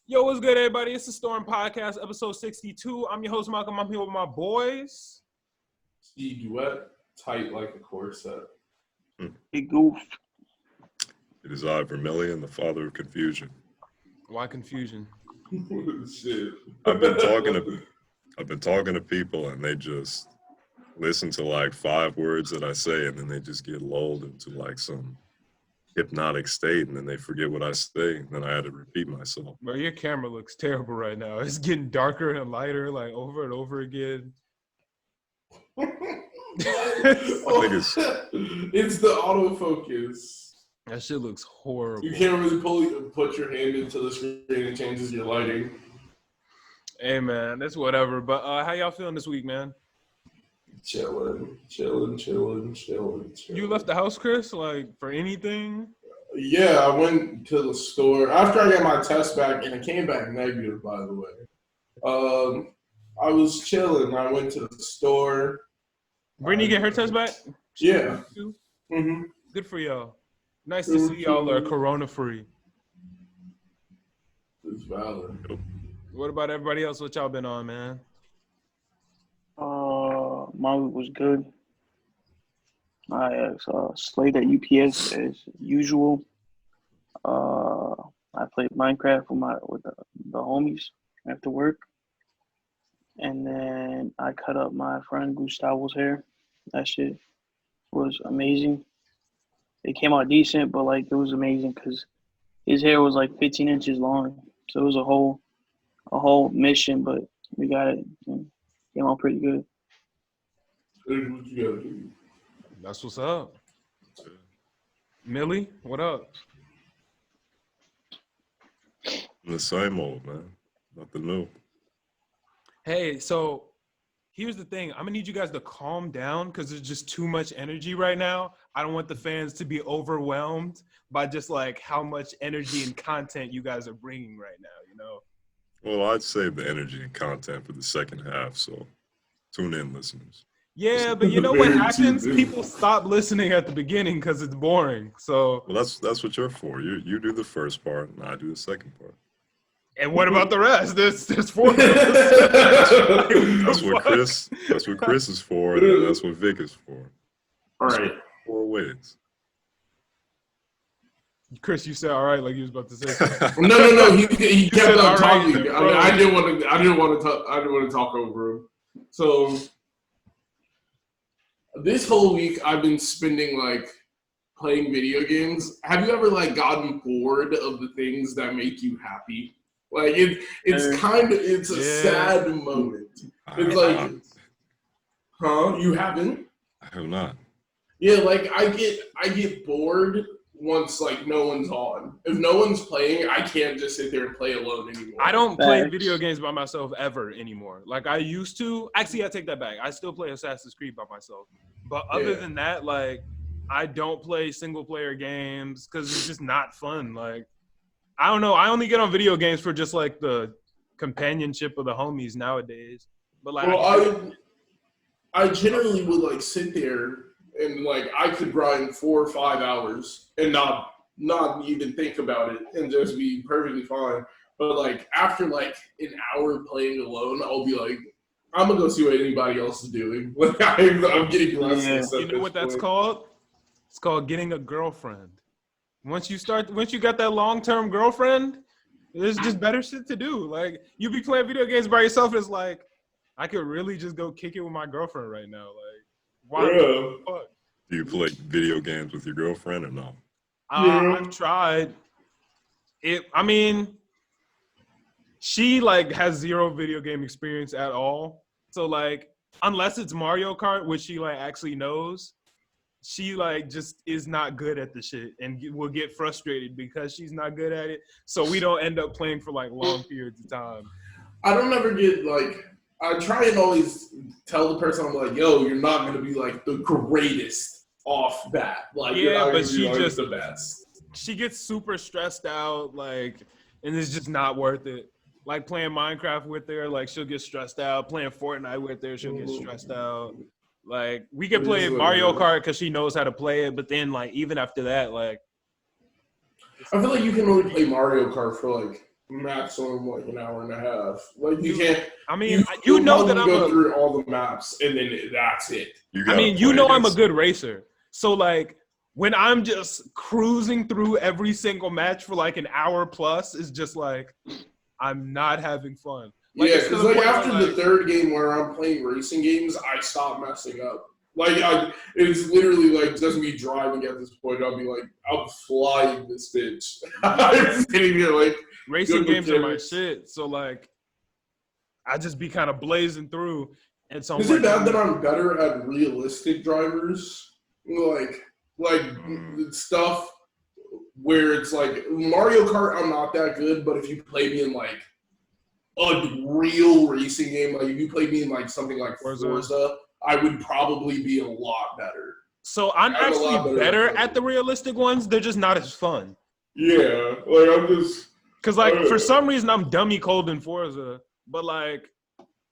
Yo, what's good, everybody? It's the Storm Podcast, episode 62. I'm your host, Malcolm. I'm here with my boys. Steve Duet, tight like a corset. Big goof. It is I, Vermilion, the father of confusion. Why confusion? Shit. I've been talking to people, and they just listen to like 5 words that I say, and then they just get lulled into like some hypnotic state, and then they forget what I say, and then I had to repeat myself. Bro, your camera looks terrible right now. It's getting darker and lighter, like over and over again. It's the autofocus. That shit looks horrible. You can't really put your hand into the screen and it changes your lighting. Hey, man, that's whatever. But how y'all feeling this week, man? Chilling. You left the house, Chris, like for anything? Yeah, I went to the store after I got my test back, and it came back negative, by the way. I was chilling. I went to the store. Brittany get her test back? Yeah. Mm-hmm. Good for y'all. Nice to see y'all are corona-free. It's valid. What about everybody else? What y'all been on, man? My week was good. I slayed at UPS as usual. I played Minecraft with the homies after work, and then I cut up my friend Gustavo's hair. That shit was amazing. It came out decent, but like it was amazing because his hair was like 15 inches long, so it was a whole mission. But we got it. And came out pretty good. What you gotta do? That's what's up. Millie, what up? The same old, man. Nothing new. Hey, so here's the thing. I'm going to need you guys to calm down because there's just too much energy right now. I don't want the fans to be overwhelmed by just like how much energy and content you guys are bringing right now, you know? Well, I'd save the energy and content for the second half, so tune in, listeners. Yeah, but you know what happens? People stop listening at the beginning because it's boring. So, well, that's what you're for. You do the first part, and I do the second part. And what about the rest? There's 4 of us. That's what Chris is for, and that's what Vic is for. All right. 4 ways. Chris, you said all right, like you was about to say something. No. He kept on talking. Right, I mean, I didn't want to talk over him. So this whole week I've been spending like playing video games. Have you ever like gotten bored of the things that make you happy? Like it's a sad moment. It's like, huh? You haven't? I have not. Yeah, like I get bored once like no one's on. If no one's playing, I can't just sit there and play alone anymore. I don't play video games by myself ever anymore. Like I used to. Actually, I take that back. I still play Assassin's Creed by myself. But other than that, like I don't play single player games because it's just not fun. Like I don't know. I only get on video games for just like the companionship of the homies nowadays. But like, I generally would like sit there and like I could grind 4 or 5 hours and not even think about it and just be perfectly fine. But like after like an hour playing alone, I'll be like, I'm gonna go see what anybody else is doing. Like I'm getting restless. You know what that's called? It's called getting a girlfriend. Once you got that long-term girlfriend, there's just better shit to do. Like you be playing video games by yourself, it's like I could really just go kick it with my girlfriend right now. Like why the fuck? Do you play video games with your girlfriend or no? I've tried it. I mean, she like has 0 video game experience at all. So like, unless it's Mario Kart, which she like actually knows, she like just is not good at the shit and will get frustrated because she's not good at it. So we don't end up playing for like long periods of time. I don't ever get like. I try and always tell the person I'm like, yo, you're not gonna be like the greatest off bat. Like, yeah, but she just the best. She gets super stressed out, like, and it's just not worth it. Like playing Minecraft with her, like she'll get stressed out. Playing Fortnite with her, she'll get stressed out. Like we can play Mario Kart because she knows how to play it, but then like even after that, like I feel like you can only play Mario Kart for like maximum like an hour and a half. Like you can't. I mean, you know that I'm go a. through all the maps and then that's it. I mean, you know I'm a good racer. So like when I'm just cruising through every single match for like an hour plus, it's just like I'm not having fun. Like, yeah, because like after the third game where I'm playing racing games, I stop messing up. Like it's literally like just me driving at this point. I'll be like, I'm flying this bitch. I'm sitting here like racing games are my shit. So like, I just be kind of blazing through. And so is it bad that I'm better at realistic drivers? Like stuff where it's like Mario Kart, I'm not that good, but if you play me in like a real racing game, like if you play me in like something like Forza, I would probably be a lot better. So I'm actually better at the realistic ones. They're just not as fun. Yeah, like I'm just because like for some reason I'm dummy cold in Forza, but like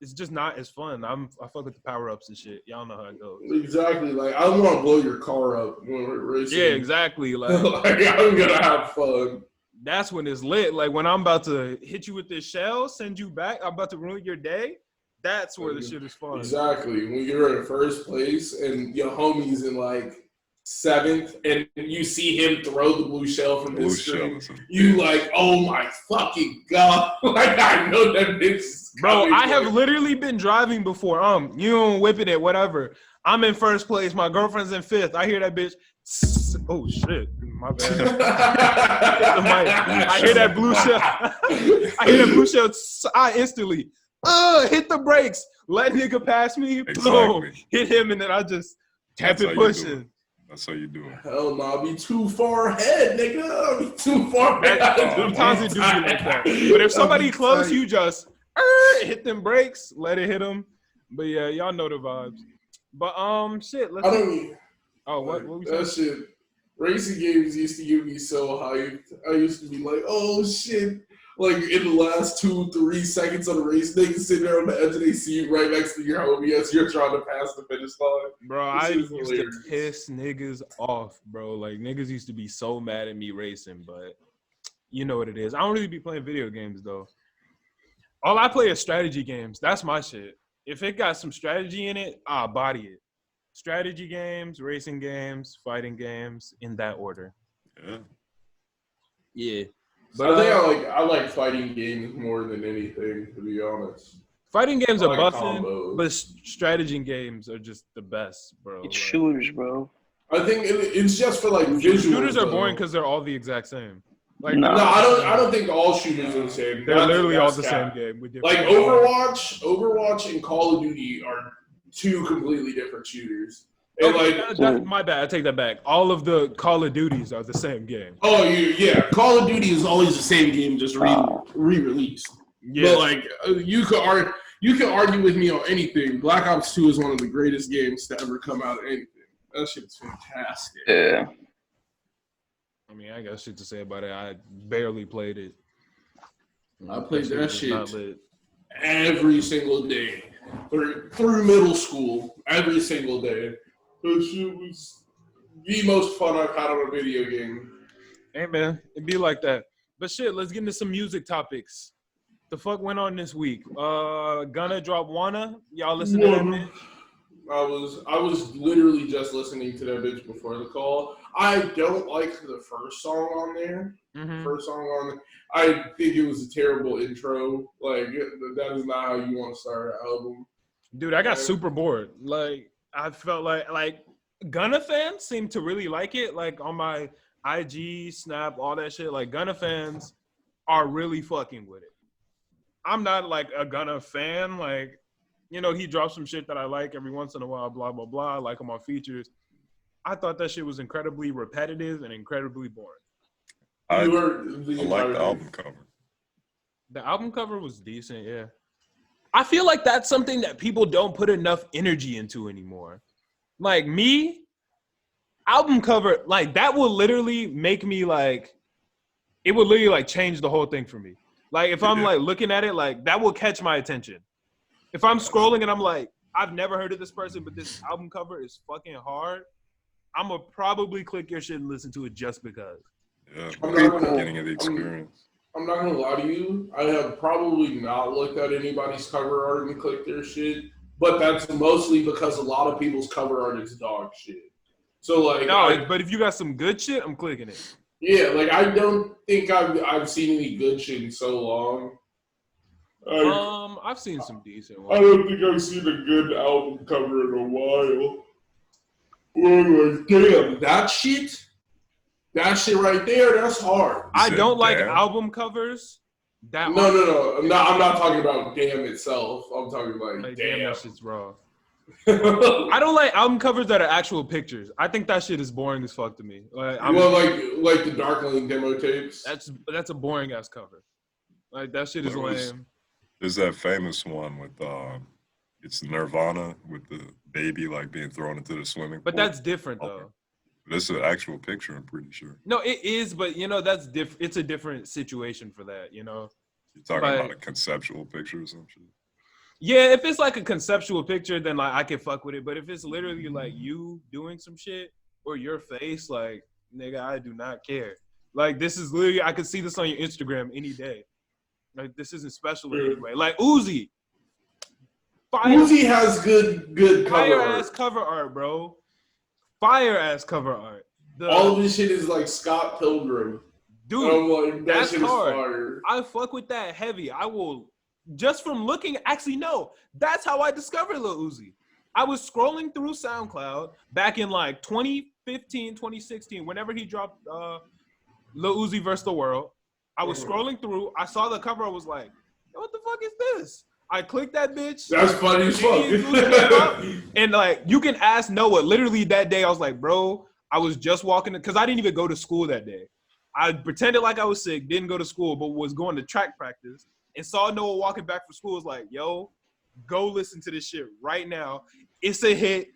it's just not as fun. I fuck with the power ups and shit. Y'all know how it goes. Exactly. Like I want to blow your car up when we're racing. Yeah, exactly. Like, like I'm gonna have fun. That's when it's lit. Like when I'm about to hit you with this shell, send you back. I'm about to ruin your day. That's where the shit is fun. Exactly. When you're in first place and your homie's in like 7th and you see him throw the blue shell from his screen, you like, oh my fucking God. Like I know that bitch. Bro, I have literally been driving before. You don't whipping it, whatever. I'm in first place. My girlfriend's in 5th. I hear that bitch. Oh shit, my bad. I hear that blue shell. I hear that blue shell. I instantly hit the brakes. Let nigga pass me. Boom. Hit him, and then I just kept it pushing. That's how you do it. Hell no, I'll be too far ahead, nigga. I'll be too far ahead. Sometimes it do be like that. But if somebody close, you just hit them brakes, let it hit them. But yeah, y'all know the vibes. But shit. Let's. What we saying? That shit. Racing games used to get me so hyped. I used to be like, oh shit. Like in the last 2-3 seconds of the race, they can sit there on the edge of their seat right next to your homie as you're trying to pass the finish line. Bro, I used to piss niggas off, bro. Like niggas used to be so mad at me racing, but you know what it is. I don't really be playing video games though. All I play is strategy games. That's my shit. If it got some strategy in it, I'll body it. Strategy games, racing games, fighting games, in that order. Yeah. But I like fighting games more than anything, to be honest. Fighting games are buffing, but strategy games are just the best, bro. It's shooters, bro. I think it's just for like visuals. Shooters are boring because they're all the exact same. Like no, I don't think all shooters are the same. They're literally all the same game. Like Overwatch and Call of Duty are 2 completely different shooters. And my bad. I take that back. All of the Call of Duties are the same game. Oh, yeah. Call of Duty is always the same game, just re-released. Yeah. But like you could argue with me on anything. Black Ops 2 is one of the greatest games to ever come out of anything. That shit's fantastic. Yeah. I mean, I got shit to say about it. I barely played it. I played that shit every single day through middle school. Every single day. That shit was the most fun I've had on a video game. Hey, man. It be like that. But shit, let's get into some music topics. The fuck went on this week? Gunna dropped Wanna. Y'all listen to that bitch? I was literally just listening to that bitch before the call. I don't like the first song on there. Mm-hmm. First song on there. I think it was a terrible intro. Like, that is not how you want to start an album. Dude, I got super bored. Like, I felt like Gunna fans seem to really like it. Like, on my IG, Snap, all that shit. Like, Gunna fans are really fucking with it. I'm not, like, a Gunna fan. Like, you know, he drops some shit that I like every once in a while, blah, blah, blah. I like him on features. I thought that shit was incredibly repetitive and incredibly boring. I like the album cover. The album cover was decent, yeah. I feel like that's something that people don't put enough energy into anymore. Like me, album cover, like that will literally make me like, it would literally like change the whole thing for me. Like if I'm like looking at it, like that will catch my attention. If I'm scrolling and I'm like, I've never heard of this person, but this album cover is fucking hard, I'm going to probably click your shit and listen to it just because. Yeah, beginning of the experience. I'm not gonna lie to you. I have probably not looked at anybody's cover art and clicked their shit, but that's mostly because a lot of people's cover art is dog shit. So like, No, but if you got some good shit, I'm clicking it. yeah, like I don't think I've seen any good shit in so long. I've seen some decent I ones. don't think I've seen a good album cover in a while. Oh my damn, that shit right there, that's hard. I said don't like damn? album covers. That No. I'm not talking about damn itself. I'm talking about like, damn. that shit's raw. I don't like album covers that are actual pictures. I think that shit is boring as fuck to me. Like, like the Darkling demo tapes. that's a boring ass cover. Like that shit is There was- lame. There's that famous one with it's Nirvana with the baby like being thrown into the swimming But pool. that's different Okay. though. This is an actual picture, I'm pretty sure. No, it is, but that's different. It's a different situation for that. You're talking Like- about a conceptual picture or some shit. Yeah, if it's like a conceptual picture, then like I can fuck with it. But if it's literally like you doing some shit or your face, like nigga, I do not care. Like this is literally, I could see this on your Instagram any day. Like this isn't special in any way. Like Uzi, Uzi has good cover fire art. ass cover art, bro. Fire ass cover art. All of this shit is like Scott Pilgrim. Dude, I'm like, that that's shit is hard. fire. I fuck with that heavy. I will, just from looking, actually, no. That's how I discovered Lil Uzi. I was scrolling through SoundCloud back in like 2015, 2016, whenever he dropped Lil Uzi vs. The World. I was scrolling through. I saw the cover. I was like, what the fuck is this? I clicked that bitch. That's funny as fuck. And like, you can ask Noah. Literally that day, I was like, bro, I was just walking, because I didn't even go to school that day. I pretended like I was sick, didn't go to school, but was going to track practice, and saw Noah walking back from school. Was like, yo, go listen to this shit right now. It's a hit.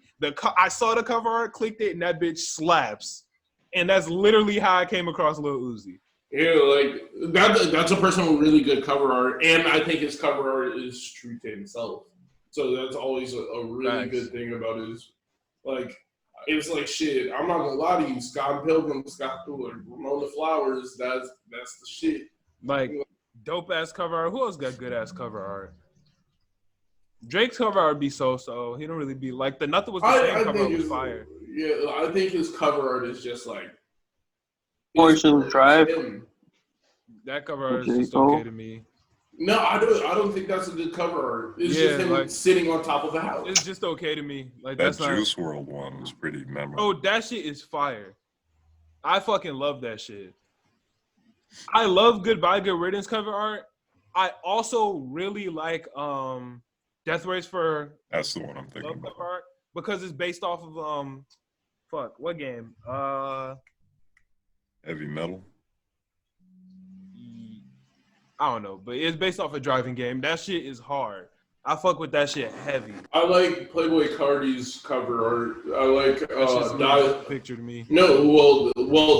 I saw the cover art, clicked it, and that bitch slaps. And that's literally how I came across Lil Uzi. Yeah, like that's a person with really good cover art, and I think his cover art is true to himself. So that's always a really Facts. good thing about his, like, it's like shit. I'm not gonna lie to you, Scott Pilgrim, Ramona Flowers. That's the shit. Like, dope ass cover art. Who else got good ass cover art? Drake's cover art be so. He don't really be like the Nothing Was the Same cover art was fire. Yeah, I think his cover art is just like Forest Drive. him. That cover art is Okay, just cool. okay to me. No, I don't think that's a good cover art. It's Yeah, just him like- sitting on top of a house. It's just okay to me. Like That that's not. Juice World one was pretty memorable. Oh, that shit is fire. I fucking love that shit. I love Goodbye Good Riddance cover art. I also really like Death Race for That's the one I'm thinking Love about. cover art because it's based off of what game? Heavy Metal. I don't know, but it's based off a driving game. That shit is hard. I fuck with that shit heavy. I like Playboy Cardi's cover art. I like That's just a picture to me.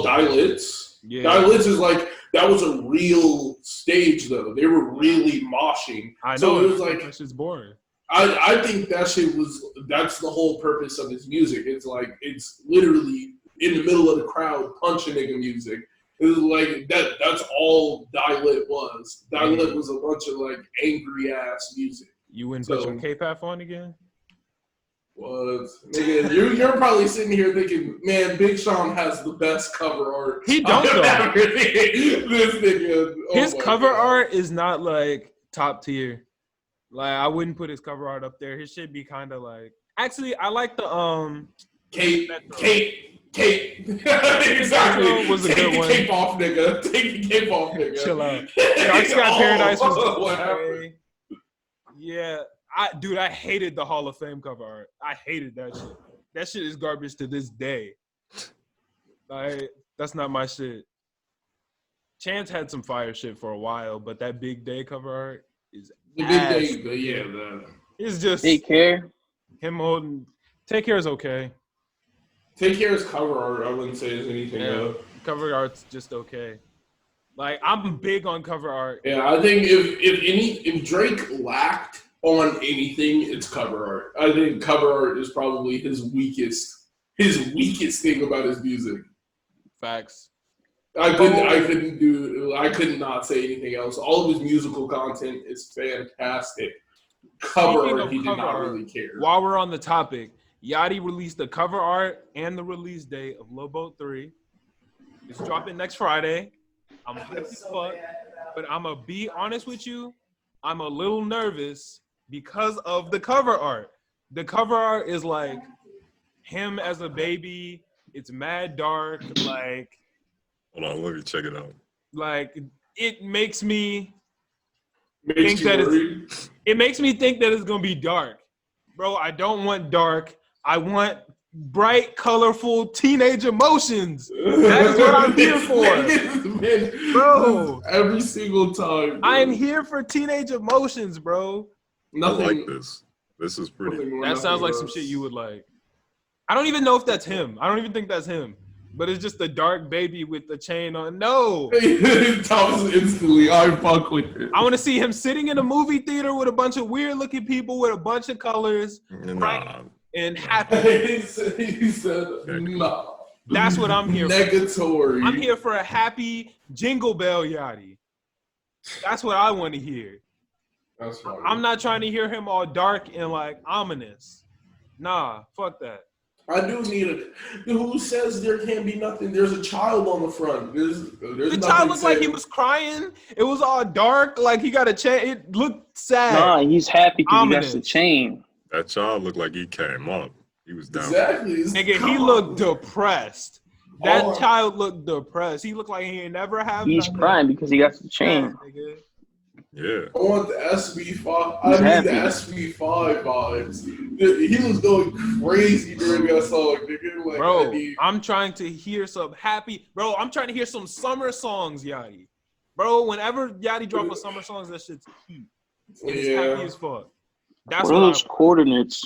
Dilits. Yeah. Dilits is like, that was a real stage though. They were really moshing. I know. So it was like, that shit's boring. I think that's the whole purpose of his music. It's like, it's literally in the middle of the crowd punching nigga music. It was like that's all Dilit was. Dilit was a bunch of like angry ass music. You wouldn't put your K-Path on again? Nigga, you're probably sitting here thinking, man, Big Sean has the best cover art. He don't though. This nigga, His my cover God. art is not like top tier. Like I wouldn't put his cover art up there. His shit be kind of like. Actually, I like the Kate. Exactly. was a Take good the one. cape off, nigga. Take the cape off, nigga. Chill out. Dark Sky Paradise was whatever. okay. Yeah, I hated the Hall of Fame cover art. I hated that shit. That shit is garbage to this day. Like that's not my shit. Chance had some fire shit for a while, but that Big Day cover art is The big ass. day, but yeah, the It's just Take care. him holding. Take Care is okay. Take Care's cover art, I wouldn't say is anything Yeah, though. cover art's just okay. Like I'm big on cover art. Yeah, I think if Drake lacked on anything, it's cover art. I think cover art is probably his weakest thing about his music. Facts. I could not say anything else. All of his musical content is fantastic. Cover Speaking art, of he did cover not art, really care. while we're on the topic, Yachty released the cover art and the release date of Lil Boat 3. It's dropping next Friday. I'm hyped as fuck, but I'm gonna be honest with you. I'm a little nervous because of the cover art. The cover art is like him as a baby. It's mad dark. Hold on, let me check it out. Like it makes me Makes think you that worried. it makes me think that it's gonna be dark. Bro, I don't want dark. I want bright, colorful teenage emotions. That is what I'm here for. Man, Bro. every single time. I am here for teenage emotions, bro. Nothing. I like this. This is pretty. nothing more, That sounds like nothing some shit less. you would like. I don't even know if that's him. I don't even think that's him. But it's just a dark baby with the chain on. No. Thomas instantly, I fuck with it. I want to see him sitting in a movie theater with a bunch of weird looking people with a bunch of colors Nah, and happy. he said, no. That's what I'm here for. Negatory. I'm here for a happy Jingle Bell Yachty. That's what I want to hear. That's fine. I'm not trying to hear him all dark and like ominous. Nah, fuck that. I do need a. Who says there can't be nothing? There's a child on the front. There's The child looked like he was crying. It was all dark. Like he got a chain. It looked sad. Nah, he's happy because he Ominous. got the chain. that child looked like he came up. He was down. Exactly. Nigga, Come he on. looked depressed. That Oh. child looked depressed. He looked like he ain't never have He's nothing. crying because he got the chain. Nigga. Yeah. I want the SB5. He's I need happy. the SB5 vibes. He was going crazy during that song, nigga. Like, I Bro, need, I'm trying to hear some happy. Bro, I'm trying to hear some summer songs, Yachty. Bro, whenever Yachty drop a summer songs, that shit's heat. And it's happy yeah. as fuck. That's What are those what coordinates?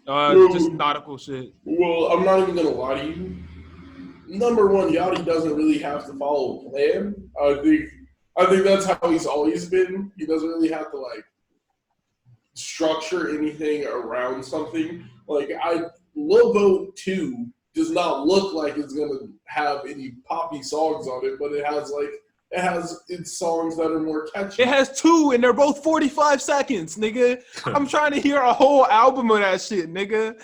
just nautical shit. Well, I'm not even gonna lie to you. Number one, Yachty doesn't really have to follow a plan. I think that's how he's always been. He doesn't really have to like structure anything around something. Like Lil Boat 2 does not look like it's gonna have any poppy songs on it, but it has its songs that are more catchy. It has 2 and they're both 45 seconds, nigga. I'm trying to hear a whole album of that shit, nigga.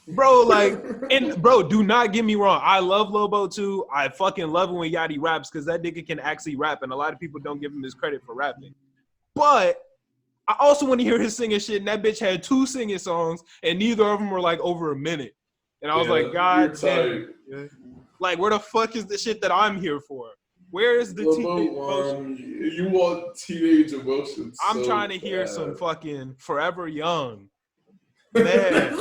Bro, like, and bro, do not get me wrong. I love Lil Boat 2. I fucking love it when Yachty raps because that nigga can actually rap, and a lot of people don't give him his credit for rapping. But I also want to hear his singing shit, and that bitch had 2 singing songs, and neither of them were like over a minute. And I was like, God damn. Yeah. Like, where the fuck is the shit that I'm here for? Where is the Lil teenage Boat emotion? 1, you want teenage emotions. I'm so trying to hear bad. some fucking Forever Young. Man,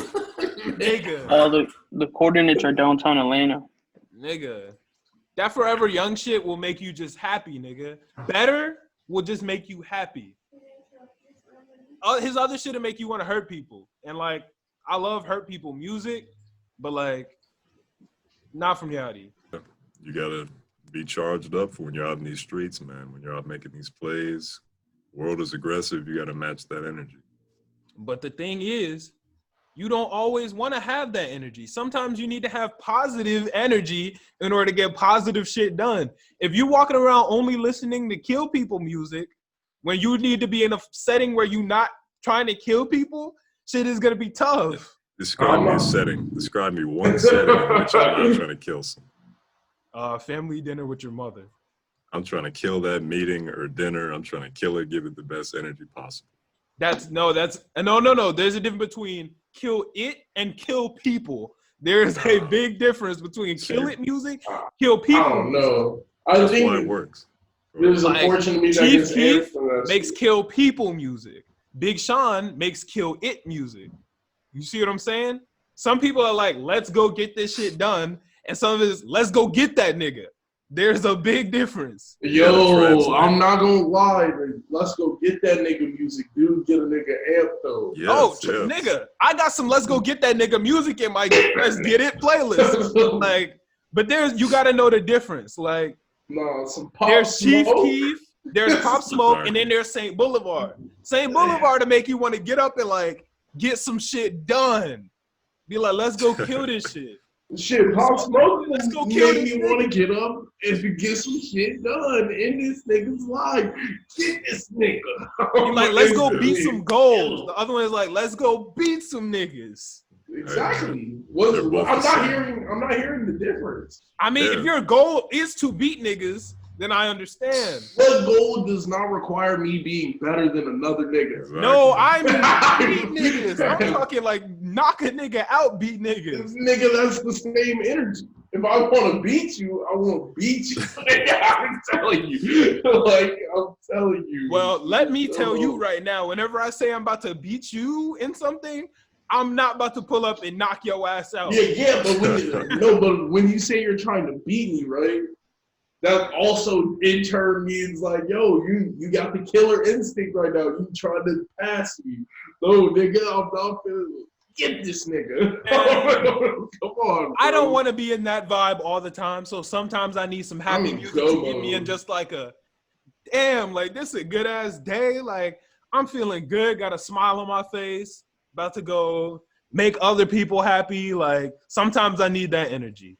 nigga. The coordinates are downtown Atlanta. Nigga. That Forever Young shit will make you just happy, nigga. Better will just make you happy. His other shit will make you want to hurt people. And like, I love hurt people music, but like, not from Yachty. You gotta be charged up for when you're out in these streets, man. When you're out making these plays, world is aggressive. You gotta match that energy. But the thing is, you don't always want to have that energy. Sometimes you need to have positive energy in order to get positive shit done. If you're walking around only listening to kill people music, when you need to be in a setting where you're not trying to kill people, shit is going to be tough. Describe me a setting. Describe me one setting in which I'm not trying to kill someone. Family dinner with your mother. I'm trying to kill that meeting or dinner. I'm trying to kill it, give it the best energy possible. No. There's a difference between kill it and kill people. There is a big difference between kill it music, kill people. I don't know. I That's why it think works. there's a Like, portion of me that Chief gets Keef amped from that makes shit. kill people music. Big Sean makes kill it music. You see what I'm saying? Some people are like, let's go get this shit done. And some of it is, let's go get that nigga. There's a big difference. Yo, I'm not gonna lie. Man. Let's go get that nigga music, dude. Get a nigga amped though. Yes, yes. Nigga, I got some let's go get that nigga music in my let's get it playlist. Like, but you gotta know the difference. Like, No, some pop there's Chief Smoke. Keef, there's Pop Smoke, and then there's St. Boulevard. St. Boulevard to make you want to get up and like get some shit done. Be like, let's go kill this shit. Shit, Pop Smoke Let's go kill made this me want to get up and get some shit done in this nigga's life. Get this nigga. You're like, let's go beat Instantly. some goals. The other one is like, let's go beat some niggas. Exactly. They're both I'm the not same. I'm not hearing the difference. I mean, Yeah. if your goal is to beat niggas, then I understand. What goal does not require me being better than another nigga? Exactly. No, I mean beat niggas. I'm talking like knock a nigga out, beat niggas. Nigga, that's the same energy. If I want to beat you, I want to beat you. I'm telling you. Like, I'm telling you. Well, let me tell you right now, whenever I say I'm about to beat you in something, I'm not about to pull up and knock your ass out. Yeah, but when you say you're trying to beat me, right? That also in turn means like, yo, you got the killer instinct right now. You trying to pass me. No, nigga, I'm not feeling get this nigga. Come on. I don't bro. want to be in that vibe all the time, so sometimes I need some happy I'm music to get go me in mode. just like a, damn, like this is a good ass day. Like I'm feeling good, got a smile on my face, about to go make other people happy. Like sometimes I need that energy.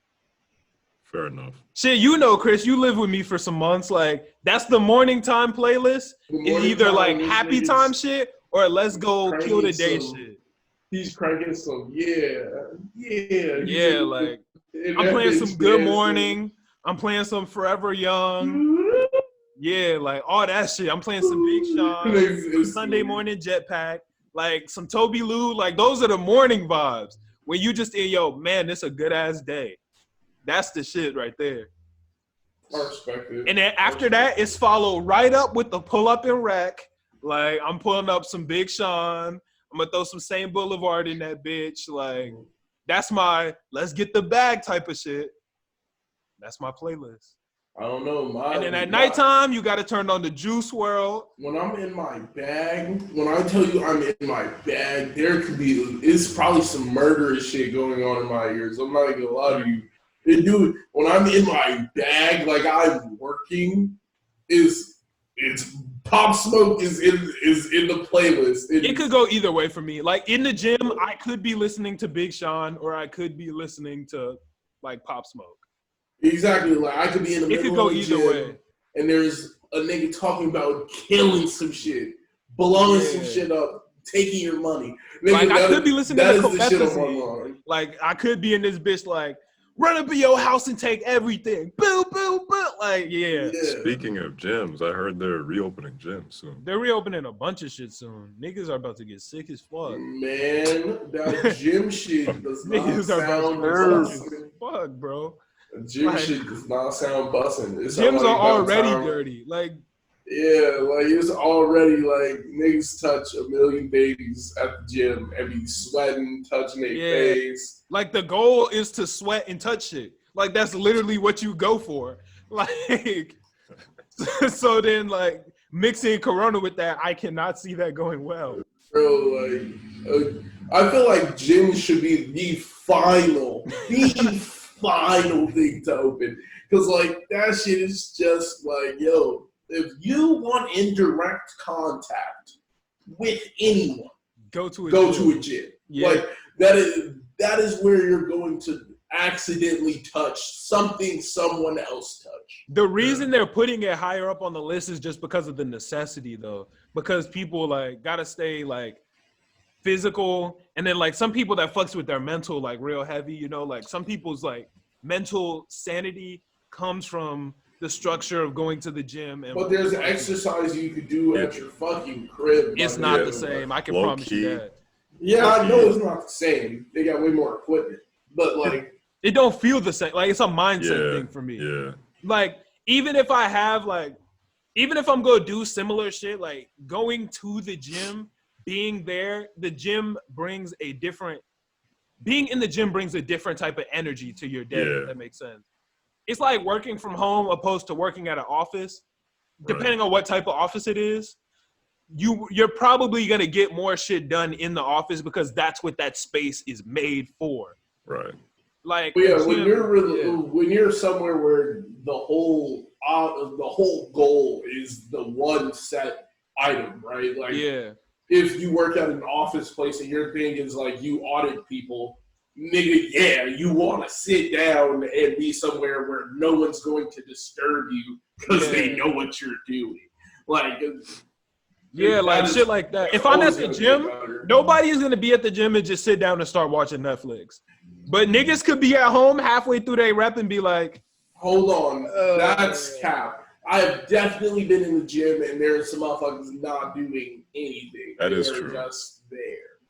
Fair enough. Shit, you know, Chris, you lived with me for some months. Like that's the morning time playlist. The It's morning either time, like this happy nigga's time shit or let's go cranking kill the day some- shit. He's cranking some, yeah. Yeah, like I'm playing some Good Morning. I'm playing some Forever Young. Yeah, like all that shit. I'm playing some Big Sean, some Sunday Morning Jetpack, like some Toby Lou. Like those are the morning vibes. When you just yo, man, this a good ass day. That's the shit right there. I respect it. And then after that, it's followed right up with the pull up and rack. Like I'm pulling up some Big Sean. I'm gonna throw some Saint Boulevard in that bitch. Like that's my let's get the bag type of shit. That's my playlist. I don't know. And then at nighttime, you got to turn on the Juice World. When I'm in my bag, when I tell you I'm in my bag, it's probably some murderous shit going on in my ears. I'm not gonna lie to you. Dude, when I'm in my bag, like I'm working, it's Pop Smoke is in the playlist. It could go either way for me. Like in the gym, I could be listening to Big Sean, or I could be listening to like Pop Smoke. Exactly. Like I could be in the It middle could go of the either gym, way. and there's a nigga talking about killing some shit, blowing some Yeah. shit up, taking your money. Nigga, Like I could be listening that to is the shit on my Comethazine. mind. Like I could be in this bitch like run up in your house and take everything. Boo, boo, boo. Like yeah. Speaking of gyms, I heard they're reopening gyms soon. They're reopening a bunch of shit soon. Niggas are about to get sick as fuck. Man, that gym shit does not Niggas are about sound to get sick bussin'. as fuck, bro. Gym Like- shit does not sound bussin'. It sound Gyms like are about already time- dirty. Like Yeah, like it's already like niggas touch a million babies at the gym and be sweating, touching their Yeah. face. Like the goal is to sweat and touch shit. Like that's literally what you go for. Like so then like mixing Corona with that, I cannot see that going well. Bro, like I feel like gyms should be the final thing to open. Cause like that shit is just like, yo, if you want indirect contact with anyone, Go to a go gym. to a gym. Yeah. Like that is where you're going to accidentally touch something someone else touched. The reason they're putting it higher up on the list is just because of the necessity though. Because people like gotta stay like physical, and then like some people that fucks with their mental like real heavy, you know, like some people's like mental sanity comes from the structure of going to the gym and But there's exercise you could do at your fucking crib. it's my not nigga. the same. I can Low promise you key. that. Yeah, I know it's not the same. They got way more equipment. But like It don't feel the same. Like it's a mindset Yeah, thing for me. yeah. Like even if I'm gonna do similar shit, like going to the gym, being there, the gym brings a different being in the gym brings a different type of energy to your day, Yeah. if that makes sense. It's like working from home opposed to working at an office. Right. Depending on what type of office it is, you're probably gonna get more shit done in the office because that's what that space is made for. Right. Like But yeah, a when gym- you're really, yeah. when you're somewhere where the whole goal is the one set item, right? Like yeah. if you work at an office place and your thing is like you audit people, nigga, yeah, you want to sit down and be somewhere where no one's going to disturb you because they know what you're doing. Like, yeah, like shit like that. If I'm at the gym, nobody is gonna be at the gym and just sit down and start watching Netflix. But niggas could be at home halfway through their rep and be like, hold on, that's cap. I have definitely been in the gym and there's some motherfuckers not doing anything. That is They're true. just there.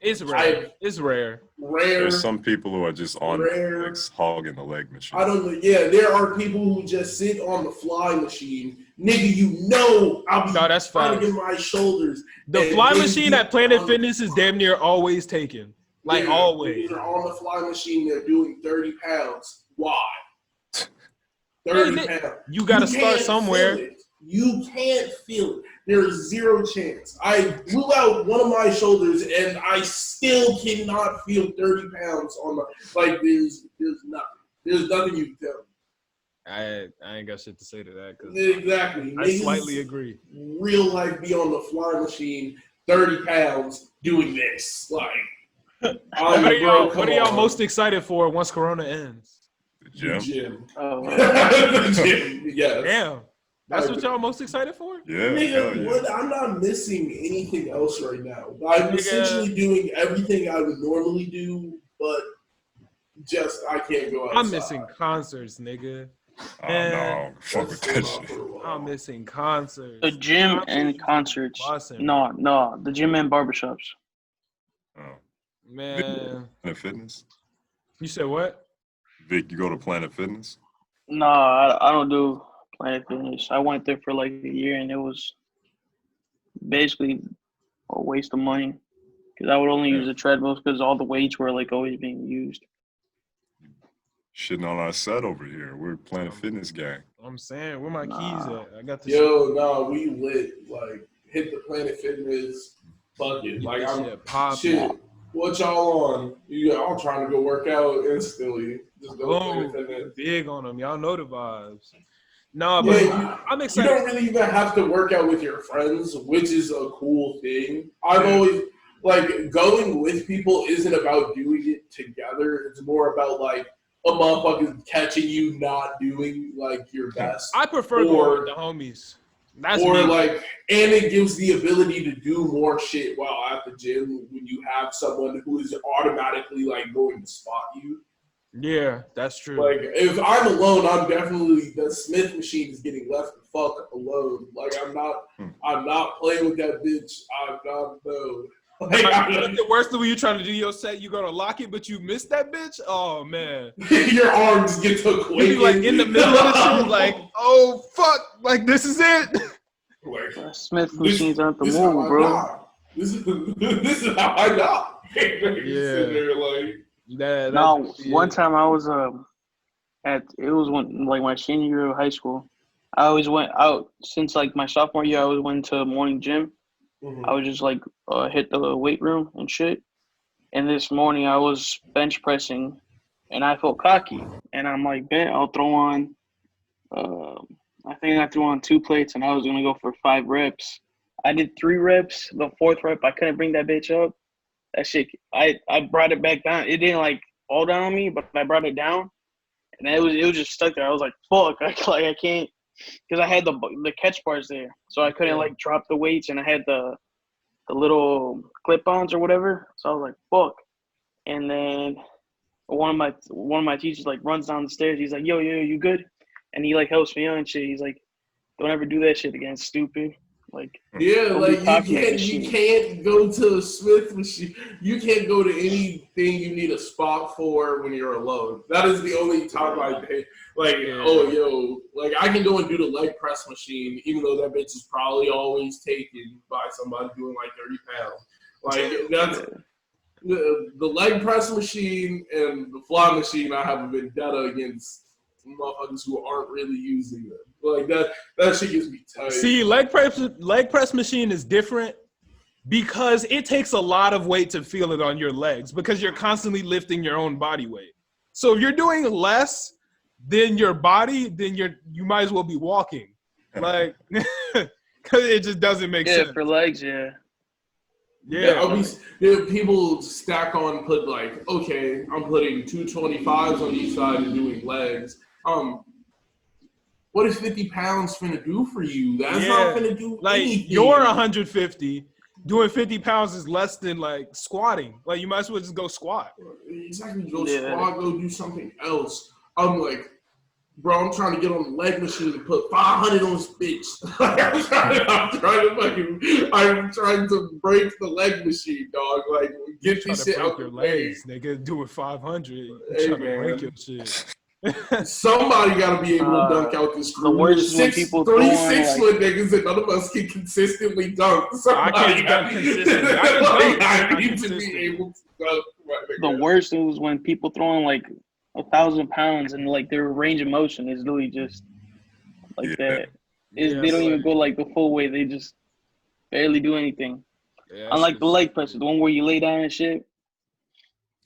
it's rare. It's rare. Rare. There's some people who are just on Rare. Netflix hogging the leg machine. I don't know. Yeah, there are people who just sit on the fly machine. Nigga, you know I'll be No, that's trying fine. to get my shoulders. The and fly then machine you- at Planet Fitness is damn near always taken. Like Yeah, always. They're on the fly machine. They're doing 30 pounds. Why? Man, 30 pounds. You gotta start can't somewhere. feel it. You can't feel it. There's zero chance. I blew out one of my shoulders and I still cannot feel 30 pounds on my, like there's nothing. There's nothing you can tell me. I ain't got shit to say to that because Exactly. I Niggas slightly agree. Real life be on the fly machine, 30 pounds, doing this. Like, What are y'all most excited for once Corona ends? The gym? Gym. Oh, The gym, yes. Damn. That's what y'all most excited for? Yeah, hell Nigga, yeah. what, I'm not missing anything else right now. I'm Nigga. essentially doing everything I would normally do, but just I can't go outside. I'm missing concerts, nigga. Oh, no. Fuck with that shit. I'm missing concerts. the gym and concerts. Bussin'. No, the gym and barbershops. Oh. Man. Planet Fitness? You said what? Vic, you go to Planet Fitness? No, I don't do Planet Fitness. I went there for like a year and it was basically a waste of money because I would only use the treadmills because all the weights were like always being used. Shitting on our set over here. We're Planet Fitness gang. I'm saying, where my keys Nah. at? I got the Yo, no, we lit. Like, hit the Planet Fitness bucket. Like, shit. I'm Shit popping. shit. What y'all on? I'm trying to go work out instantly. Just go to Boom. Planet Fitness. Big on them. Y'all know the vibes. No, but Yeah, I'm You excited. don't really even have to work out with your friends, which is a cool thing. I've always like going with people isn't about doing it together. It's more about like a motherfucker catching you not doing like your best. I prefer going with the homies. That's Or me. like, and it gives the ability to do more shit while at the gym when you have someone who is automatically like going to spot you. Yeah, that's true. Like, if I'm alone, I'm definitely the Smith machine is getting left the fuck alone. Like, I'm not playing with that bitch. I'm not no. Like, the worst thing when you're trying to do your set, you go to lock it, but you miss that bitch. Oh man, your arms get to you quaking. be like in the middle of the shit, like, oh fuck, like this is it. Like, Smith machines aren't the this is how move, I bro. die. This is how I die. Sitting there like, That, No, yeah. one time I was it was when like my senior year of high school. I always went out since like my sophomore year. I always went to morning gym. I would just like hit the weight room and shit. And this morning I was bench pressing, and I felt cocky. And I'm like, bet I'll throw on. I think I threw on 2 plates, and I was gonna go for 5 reps. I did 3 reps. The 4th rep, I couldn't bring that bitch up. That shit, I brought it back down. It didn't like fall down on me, but I brought it down, and it was just stuck there. I was like, fuck, I can't, because I had the catch bars there, so I couldn't like drop the weights, and I had the little clip-ons or whatever. So I was like, fuck. And then one of my teachers like runs down the stairs. He's like, yo, you good? And he like helps me out and shit. He's like, don't ever do that shit again, stupid. Like, yeah, don't like be cocky with you shit. can't go to a Smith machine. You can't go to anything you need a spot for when you're alone. That is the only time I pay. Like, oh, yo, like I can go and do the leg press machine, even though that bitch is probably always taken by somebody doing like 30 pounds. Like, that's the leg press machine and the fly machine. I have a vendetta against motherfuckers who aren't really using them. Like that shit gets me tight. See, leg press machine is different because it takes a lot of weight to feel it on your legs because you're constantly lifting your own body weight. So if you're doing less than your body, then you might as well be walking. Like, because it just doesn't make sense. Yeah, for legs, yeah. Yeah. People stack on, put like, okay, I'm putting 225s on each side and doing legs. What is 50 pounds finna do for you? That's not finna do like anything. you're 150. Doing 50 pounds is less than like squatting. Like you might as well just go squat. Exactly. Go squat, go do something else. I'm like, bro, I'm trying to get on the leg machine and put 500 on this bitch. I'm trying to break the leg machine, dog. Like, get this shit out your the way. legs, nigga. Do it 500. You Hey, trying to man. break your shit. Somebody got to be able to dunk out this crew. The worst is when people throwing, 6-foot niggas and none of us can consistently dunk. I can't dunk consistently. I can dunk. I need to be able to dunk. The worst was when people throwing like 1,000 pounds and like their range of motion is literally just like that. They don't even go like the full way. They just barely do anything. Yeah, Unlike the leg press, the one where you lay down and shit.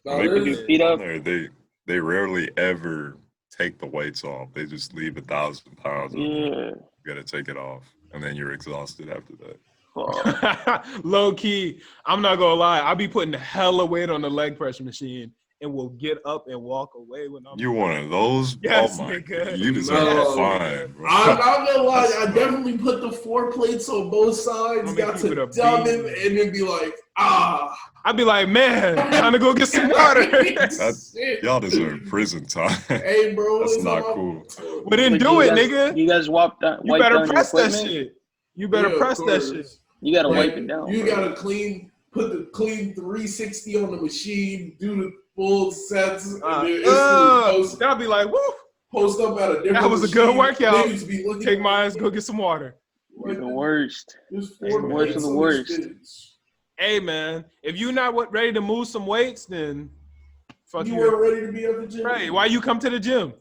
No, Put your feet up. They rarely ever take the weights off. They just leave 1,000 pounds. Yeah. You gotta take it off, and then you're exhausted after that. Low key, I'm not gonna lie. I be putting hella weight on the leg press machine and will get up and walk away when I'm. You one of those? Yes, oh my nigga. God. You deserve a fine, bro. I'm not gonna lie. I definitely put the 4 plates on both sides. Got to dumb him and then be like, I'd be like, man, time to go get some water. Y'all deserve prison time. Hey, bro, That's not cool. But then do it, nigga. You guys wipe down. You better press that shit. You better press that shit. You gotta wipe it down. You gotta put the clean 360 on the machine, do the full sets, and then I'll be like, woo. Post up at a different That was a good workout. Be Take my ass, go get some water. You're the worst. There's It's the worst of the worst. Hey, man, if you're not ready to move some weights, then fuck you. You weren't ready to be at the gym. Right. Why you come to the gym?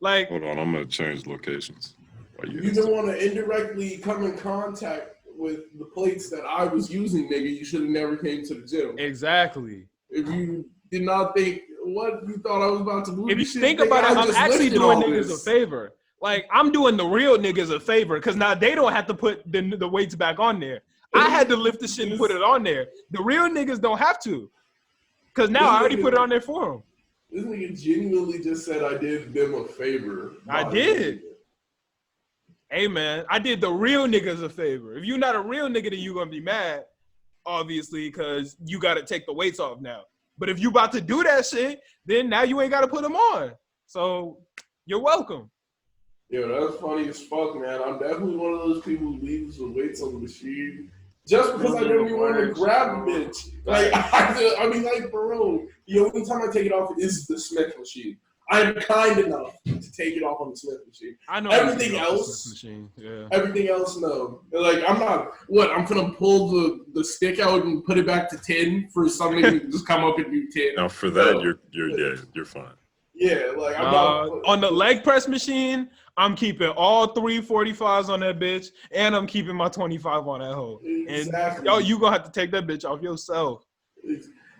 Like, Hold on, I'm gonna change locations. You didn't want to indirectly come in contact with the plates that I was using, nigga. You should have never came to the gym. Exactly. If you did not think what you thought I was about to move, If you think about it, I'm actually doing niggas a favor. Like, I'm doing the real niggas a favor because now they don't have to put the weights back on there. I had to lift the shit and put it on there. The real niggas don't have to because now I already put it on there for them. This nigga genuinely just said I did them a favor. I did. Hey, man, I did the real niggas a favor. If you're not a real nigga, then you're going to be mad, obviously, because you got to take the weights off now. But if you about to do that shit, then now you ain't got to put them on. So you're welcome. Yo, that's funny as fuck, man. I'm definitely one of those people who leaves the weights on the machine just because I don't even want to grab the bitch. Like, I mean, like, bro, the only time I take it off is the Smith machine. I'm kind enough to take it off on the Smith machine. I know everything else. Everything else, no. Like, I'm not. What? I'm gonna pull the stick out and put it back to 10 for something to just come up and do 10. Now for that, you're fine. Yeah, like I'm not on the leg press machine. I'm keeping all 3 45s on that bitch, and I'm keeping my 25 on that hoe. Exactly. And yo, you gonna have to take that bitch off yourself.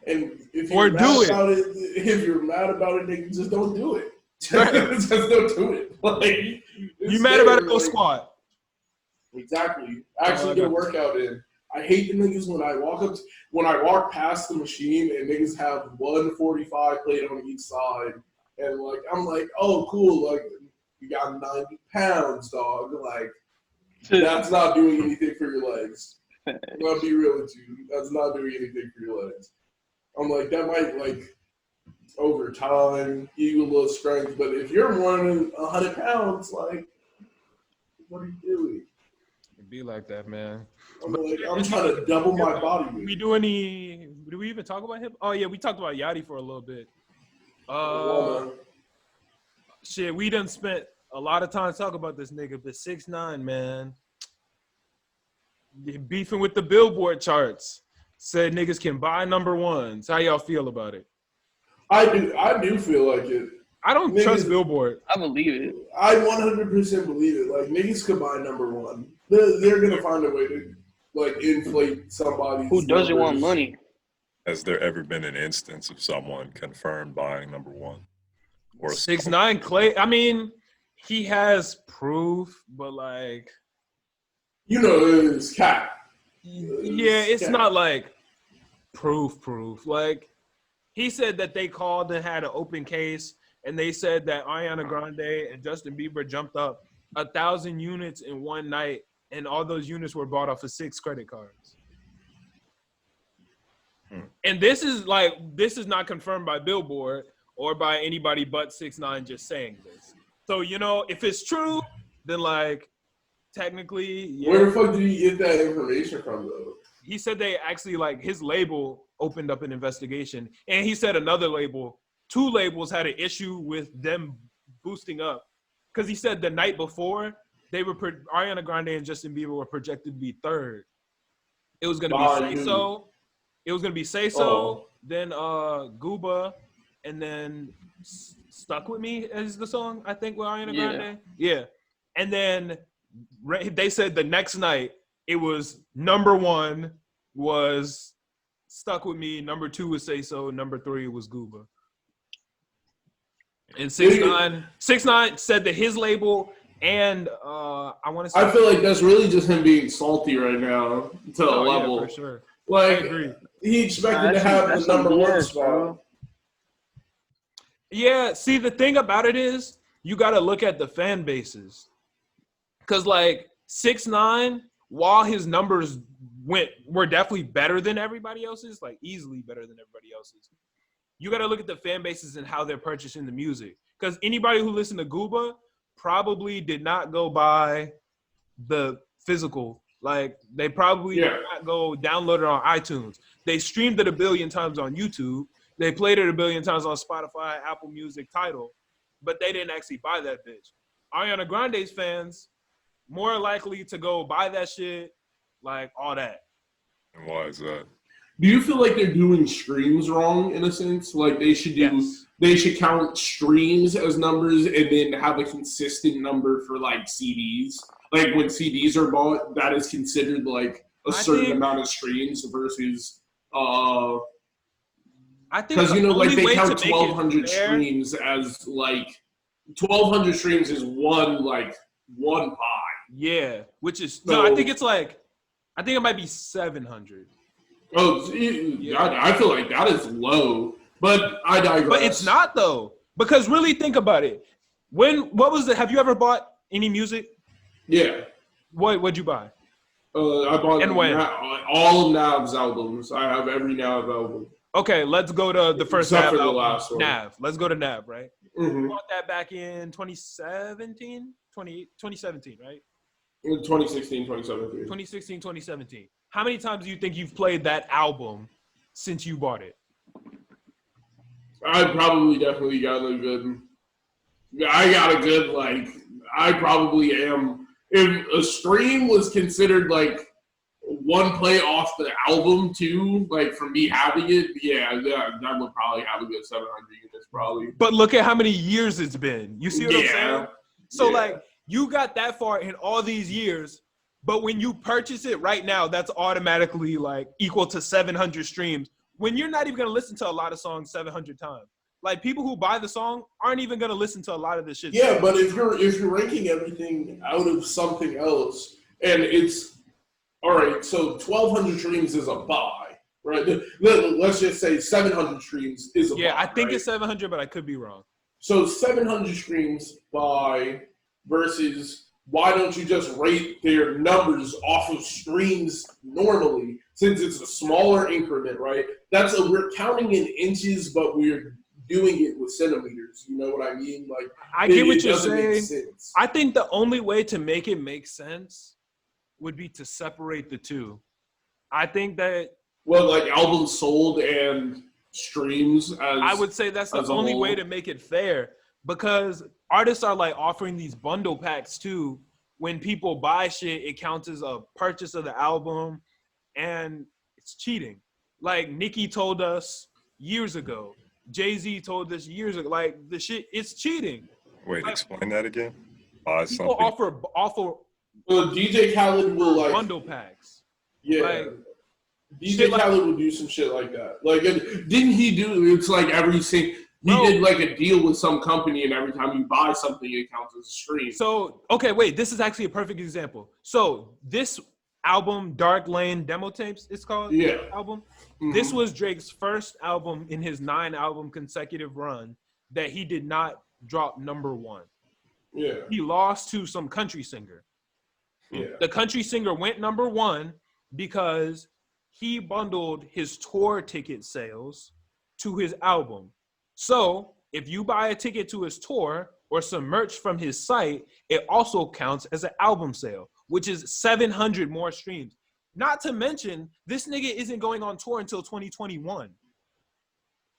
And if you're if you're mad about it, nigga, just don't do it. Just don't do it. Like, you mad about it? Go squat. Exactly. Actually, get a workout in. I hate the niggas when I walk past the machine and niggas have 145 plate on each side, and like I'm like, oh cool, like you got 90 pounds, dog. Like that's not doing anything for your legs. I'm gonna be real with you. That's not doing anything for your legs. I'm like, that might, like, over time, give you a little strength. But if you're more than 100 pounds, like, what are you doing? It'd be like that, man. I'm trying to double my body weight. Do we even talk about him? Oh, yeah, we talked about Yachty for a little bit. Shit, we done spent a lot of time talking about this nigga, but 6ix9ine, man. Beefing with the Billboard charts. Said niggas can buy number ones. How y'all feel about it? I do feel like it. I don't trust Billboard. I believe it. I 100% believe it. Like, niggas could buy number one. They're gonna find a way to, like, inflate somebody who doesn't want money. Has there ever been an instance of someone confirmed buying number one? Or 6ix9ine Clay. I mean, he has proof, but like, it's cat. Yeah, it's not like proof. Like, he said that they called and had an open case, and they said that Ariana Grande and Justin Bieber jumped up 1,000 units in one night, and all those units were bought off of 6 credit cards. And this is not confirmed by Billboard or by anybody but 6ix9ine just saying this. So, you know, if it's true, then like technically, yeah. Where the fuck did you get that information from, though? He said they actually, like, his label opened up an investigation, and he said another label, 2 labels had an issue with them boosting up, because he said the night before they were Ariana Grande and Justin Bieber were projected to be 3rd. It was gonna be Say So. It was gonna be Say So, then Gooba, and then Stuck With Me is the song, I think, with Ariana Grande. Yeah. And then they said the next night it was number 1 was Stuck With Me, number 2 was Say So, number 3 was Gooba. And 6ix9ine said that his label and I want to say, I feel like that's really just him being salty right now to a level. Yeah, for sure. Like, I agree. He expected to have the number 1 spot. Yeah, see, the thing about it is you got to look at the fan bases. Because, like, 6ix9ine, while his numbers were definitely better than everybody else's, like easily better than everybody else's, you got to look at the fan bases and how they're purchasing the music. Because anybody who listened to Gooba probably did not go buy the physical. Like, they probably did not go download it on iTunes. They streamed it 1 billion times on YouTube. They played it 1 billion times on Spotify, Apple Music, Tidal, but they didn't actually buy that bitch. Ariana Grande's fans more likely to go buy that shit, like all that. And why is that? Do you feel like they're doing streams wrong in a sense? Like they should they should count streams as numbers and then have a consistent number for like CDs. Like when CDs are bought, that is considered like a certain amount of streams versus I think because you know like they count 1,200 streams as like 1,200 streams is one pie. Yeah, which is I think it might be 700. Oh, yeah. I feel like that is low, but I digress. But it's not though, because really think about it. What was it? Have you ever bought any music? Yeah. What'd you buy? I bought and when? All of Nav's albums. I have every Nav album. Okay, let's go to the first Except Nav for the album. last one. Nav. Let's go to Nav, right? Mm-hmm. You bought that back in 2017, right? 2016, 2017. 2016, 2017. How many times do you think you've played that album since you bought it? I probably definitely got a good. I got a good I probably am. If a stream was considered like one play off the album too, like for me having it, that would probably have a good 700 units probably. But look at how many years it's been. You see what I'm saying? So like you got that far in all these years, but when you purchase it right now, that's automatically like equal to 700 streams. When you're not even gonna listen to a lot of songs 700 times. Like people who buy the song aren't even gonna listen to a lot of this shit. Yeah, but if you're ranking everything out of something else, and it's all right, so 1,200 streams is a buy, right? Let's just say 700 streams is a buy. Yeah, I think right? it's 700, but I could be wrong. So 700 streams buy versus why don't you just rate their numbers off of streams normally, since it's a smaller increment, right? We're counting in inches, but we're doing it with centimeters. You know what I mean? Like I get what you're saying. I think the only way to make it make sense would be to separate the two. I think that like albums sold and streams. I would say that's the only way to make it fair, because artists are like offering these bundle packs too. When people buy shit, it counts as a purchase of the album, and it's cheating. Like Nicki told us years ago. Jay-Z told us years ago, like the shit, it's cheating. Wait, like, explain that again. Buy people something. offer well, DJ Khaled will like bundle packs. Yeah, like, DJ Khaled will do some shit like that. Like, didn't he do? It's like did like a deal with some company, and every time you buy something, it counts as a stream. So okay, wait, this is actually a perfect example. So this album Dark Lane demo tapes, it's called. Yeah. Album. Mhm. This was Drake's first album in his 9-album consecutive run that he did not drop number one. Yeah. He lost to some country singer. Yeah. The country singer went number one because he bundled his tour ticket sales to his album. So if you buy a ticket to his tour or some merch from his site, it also counts as an album sale, which is 700 more streams. Not to mention, this nigga isn't going on tour until 2021.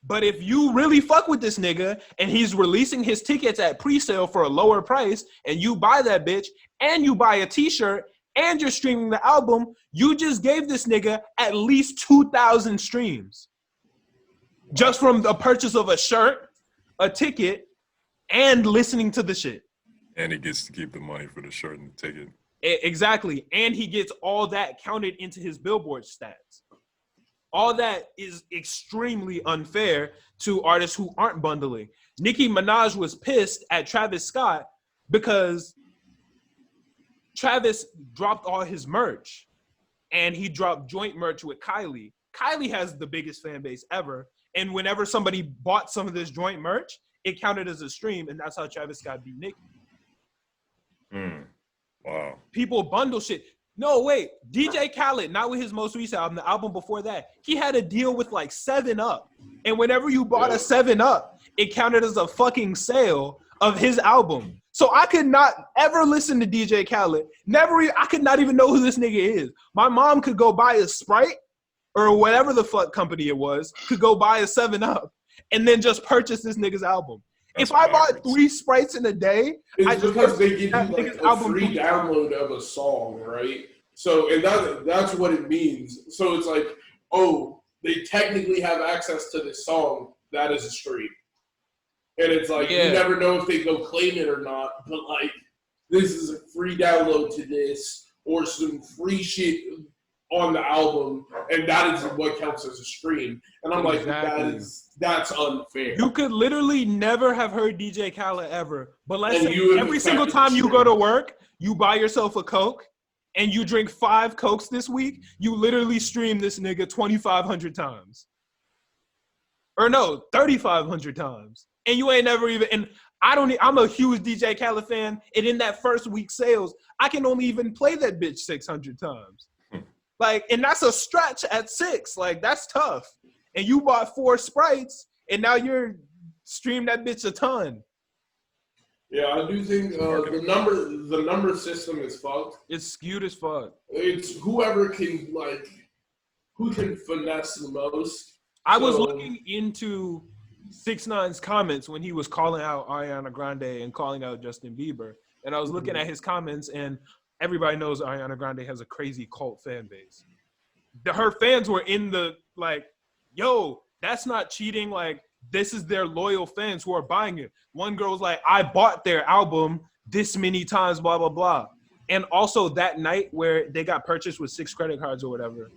But if you really fuck with this nigga and he's releasing his tickets at pre-sale for a lower price and you buy that bitch and you buy a t-shirt and you're streaming the album, you just gave this nigga at least 2,000 streams. Just from the purchase of a shirt, a ticket, and listening to the shit. And he gets to keep the money for the shirt and the ticket. Exactly. And he gets all that counted into his Billboard stats. All that is extremely unfair to artists who aren't bundling. Nicki Minaj was pissed at Travis Scott because Travis dropped all his merch and he dropped joint merch with Kylie. Kylie has the biggest fan base ever. And whenever somebody bought some of this joint merch, it counted as a stream. And that's how Travis Scott beat Nicki. Wow. People bundle shit. No, wait. DJ Khaled, not with his most recent album, the album before that, he had a deal with like 7-Up. And whenever you bought a 7-Up, it counted as a fucking sale of his album. So I could not ever listen to DJ Khaled. I could not even know who this nigga is. My mom could go buy a Sprite or whatever the fuck company it was, could go buy a 7-Up and then just purchase this nigga's album. That's if I bought backwards. 3 Sprites in a day, I It's just because they give you that like nigga's a album free download of a song, right? So, and that's what it means. So it's like, oh, they technically have access to this song. That is a stream. And it's like, Yeah. you never know if they go claim it or not, but like, this is a free download to this or some free shit on the album, and that is what counts as a stream. And I'm Exactly. like, that's unfair. You could literally never have heard DJ Khaled ever. But let's And say you would every expect single it to time you stream. go to work, you buy yourself a Coke, and you drink 5 Cokes this week, you literally stream this nigga 2,500 times. Or no, 3,500 times. And you ain't never even, and I'm a huge DJ Khaled fan, and in that first week sales, I can only even play that bitch 600 times. Like, and that's a stretch at 6. Like, that's tough. And you bought 4 Sprites, and now you're streamed that bitch a ton. Yeah, I do think the number system is fucked. It's skewed as fuck. It's whoever can who can finesse the most. I was So- looking into 6ix9ine's comments when he was calling out Ariana Grande and calling out Justin Bieber. And I was looking at his comments, and everybody knows Ariana Grande has a crazy cult fan base. Her fans were in the, like, yo, that's not cheating. Like, this is their loyal fans who are buying it. One girl was like, I bought their album this many times, blah, blah, blah. And also that night where they got purchased with 6 credit cards or whatever,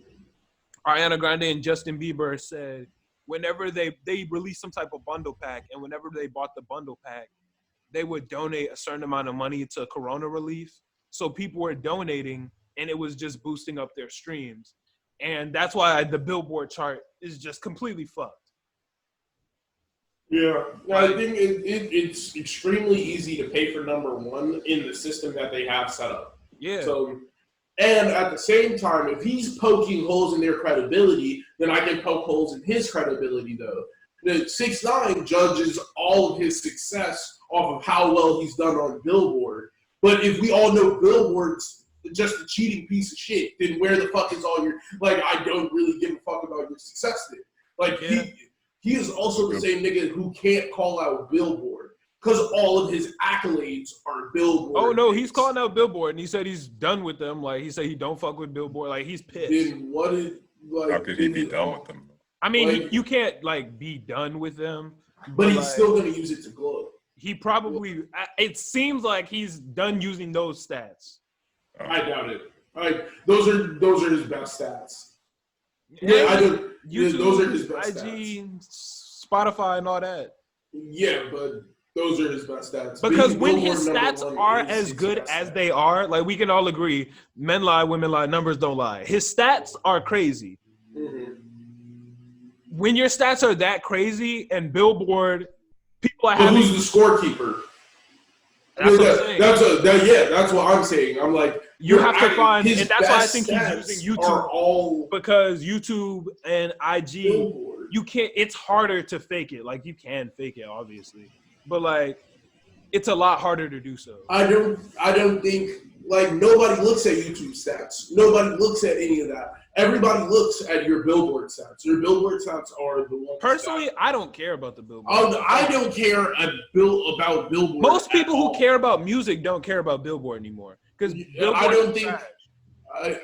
Ariana Grande and Justin Bieber said whenever they released some type of bundle pack, and whenever they bought the bundle pack, they would donate a certain amount of money to corona relief. So people were donating, and it was just boosting up their streams. And that's why the Billboard chart is just completely fucked. Yeah, I think it's extremely easy to pay for number one in the system that they have set up. Yeah. So, and at the same time, if he's poking holes in their credibility, then I can poke holes in his credibility, though. The 6ix9ine judges all of his success off of how well he's done on Billboard. But if we all know Billboard's just a cheating piece of shit, then where the fuck is all your, like, I don't really give a fuck about your success then. Like, Yeah. he is also the same nigga who can't call out Billboard because all of his accolades are Billboard. Oh, no, he's things. calling out Billboard, and he said he's done with them. Like, he said he don't fuck with Billboard. Like, he's pissed. Then what is, like, How could he be done with them? I mean, like- you can't, like, be done with them. But he's like, still going to use it to glow. He probably, it seems like he's done using those stats. I doubt it. Those are his best stats. Yeah, I don't. YouTube, those are his best IG, Spotify, and all that. Yeah, but Those are his best stats. Because Being when Billboard his number stats one are is as his good best as stat. they are, like we can all agree, men lie, women lie, numbers don't lie. His stats are crazy. Mhm. When your stats are that crazy and Billboard, people are But having. who's the scorekeeper? That's what I'm saying. That's what I'm saying. I'm like, You have to find, his and that's why I best think he's stats using YouTube are all because YouTube and IG, Billboard. you can't. It's harder to fake it. Like you can fake it, obviously, but like it's a lot harder to do so. I don't think like nobody looks at YouTube stats. Nobody looks at any of that. Everybody looks at your Billboard stats. Your Billboard stats are the ones. Personally, I don't care about the Billboard. I don't care about Billboard. Most people at who all. care about music don't care about Billboard anymore because I don't think.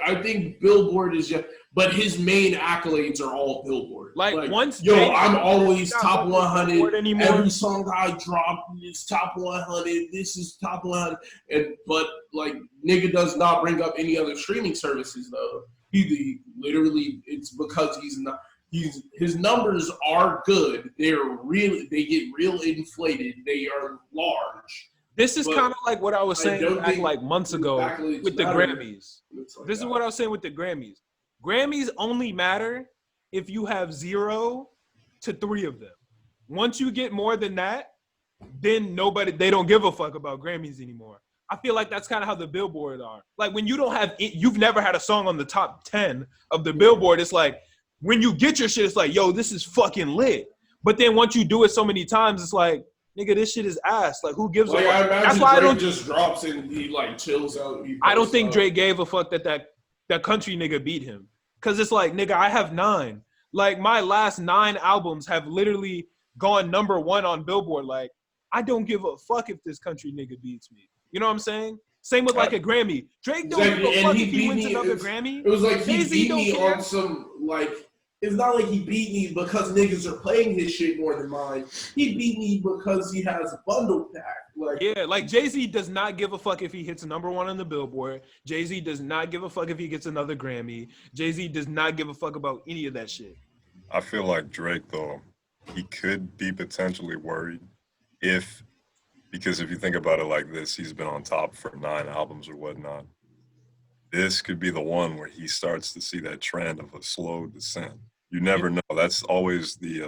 I think Billboard is just, but his main accolades are all Billboard. Like once yo, Jay- I'm always not top fucking 100. Billboard anymore. Every song I drop is top 100. This is top 100. But like nigga does not bring up any other streaming services though. He literally, it's because he's not. His numbers are good. They get real inflated. They are large. This is But kind of like what I was I saying don't back think like months ago accolades with the matter. Grammys. It's like This is that. what I was saying with the Grammys. Grammys only matter if you have 0 to 3 of them. Once you get more than that, then they don't give a fuck about Grammys anymore. I feel like that's kind of how the Billboard are. Like when you don't have, you've never had a song on the top 10 of the Billboard. It's like when you get your shit, it's like, yo, this is fucking lit. But then once you do it so many times, it's like, nigga, this shit is ass. Like who gives a Like, fuck? I imagine That's why I Drake don't. just drops and he like chills out. I don't think Drake gave a fuck that country nigga beat him. Cause it's like, nigga, I have 9. Like my last 9 albums have literally gone number 1 on Billboard. Like I don't give a fuck if this country nigga beats me. You know what I'm saying? Same with like a Grammy. Drake don't Exactly, give a and fuck he if he beat wins me. another Grammy. It was like he Jay-Z beat don't me care. on some like. It's not like he beat me because niggas are playing his shit more than mine. He beat me because he has a bundle pack. Like Yeah, like Jay-Z does not give a fuck if he hits number 1 on the Billboard. Jay-Z does not give a fuck if he gets another Grammy. Jay-Z does not give a fuck about any of that shit. I feel like Drake, though, he could be potentially worried because if you think about it like this, he's been on top for 9 albums or whatnot. This could be the one where he starts to see that trend of a slow descent. You never know. That's always the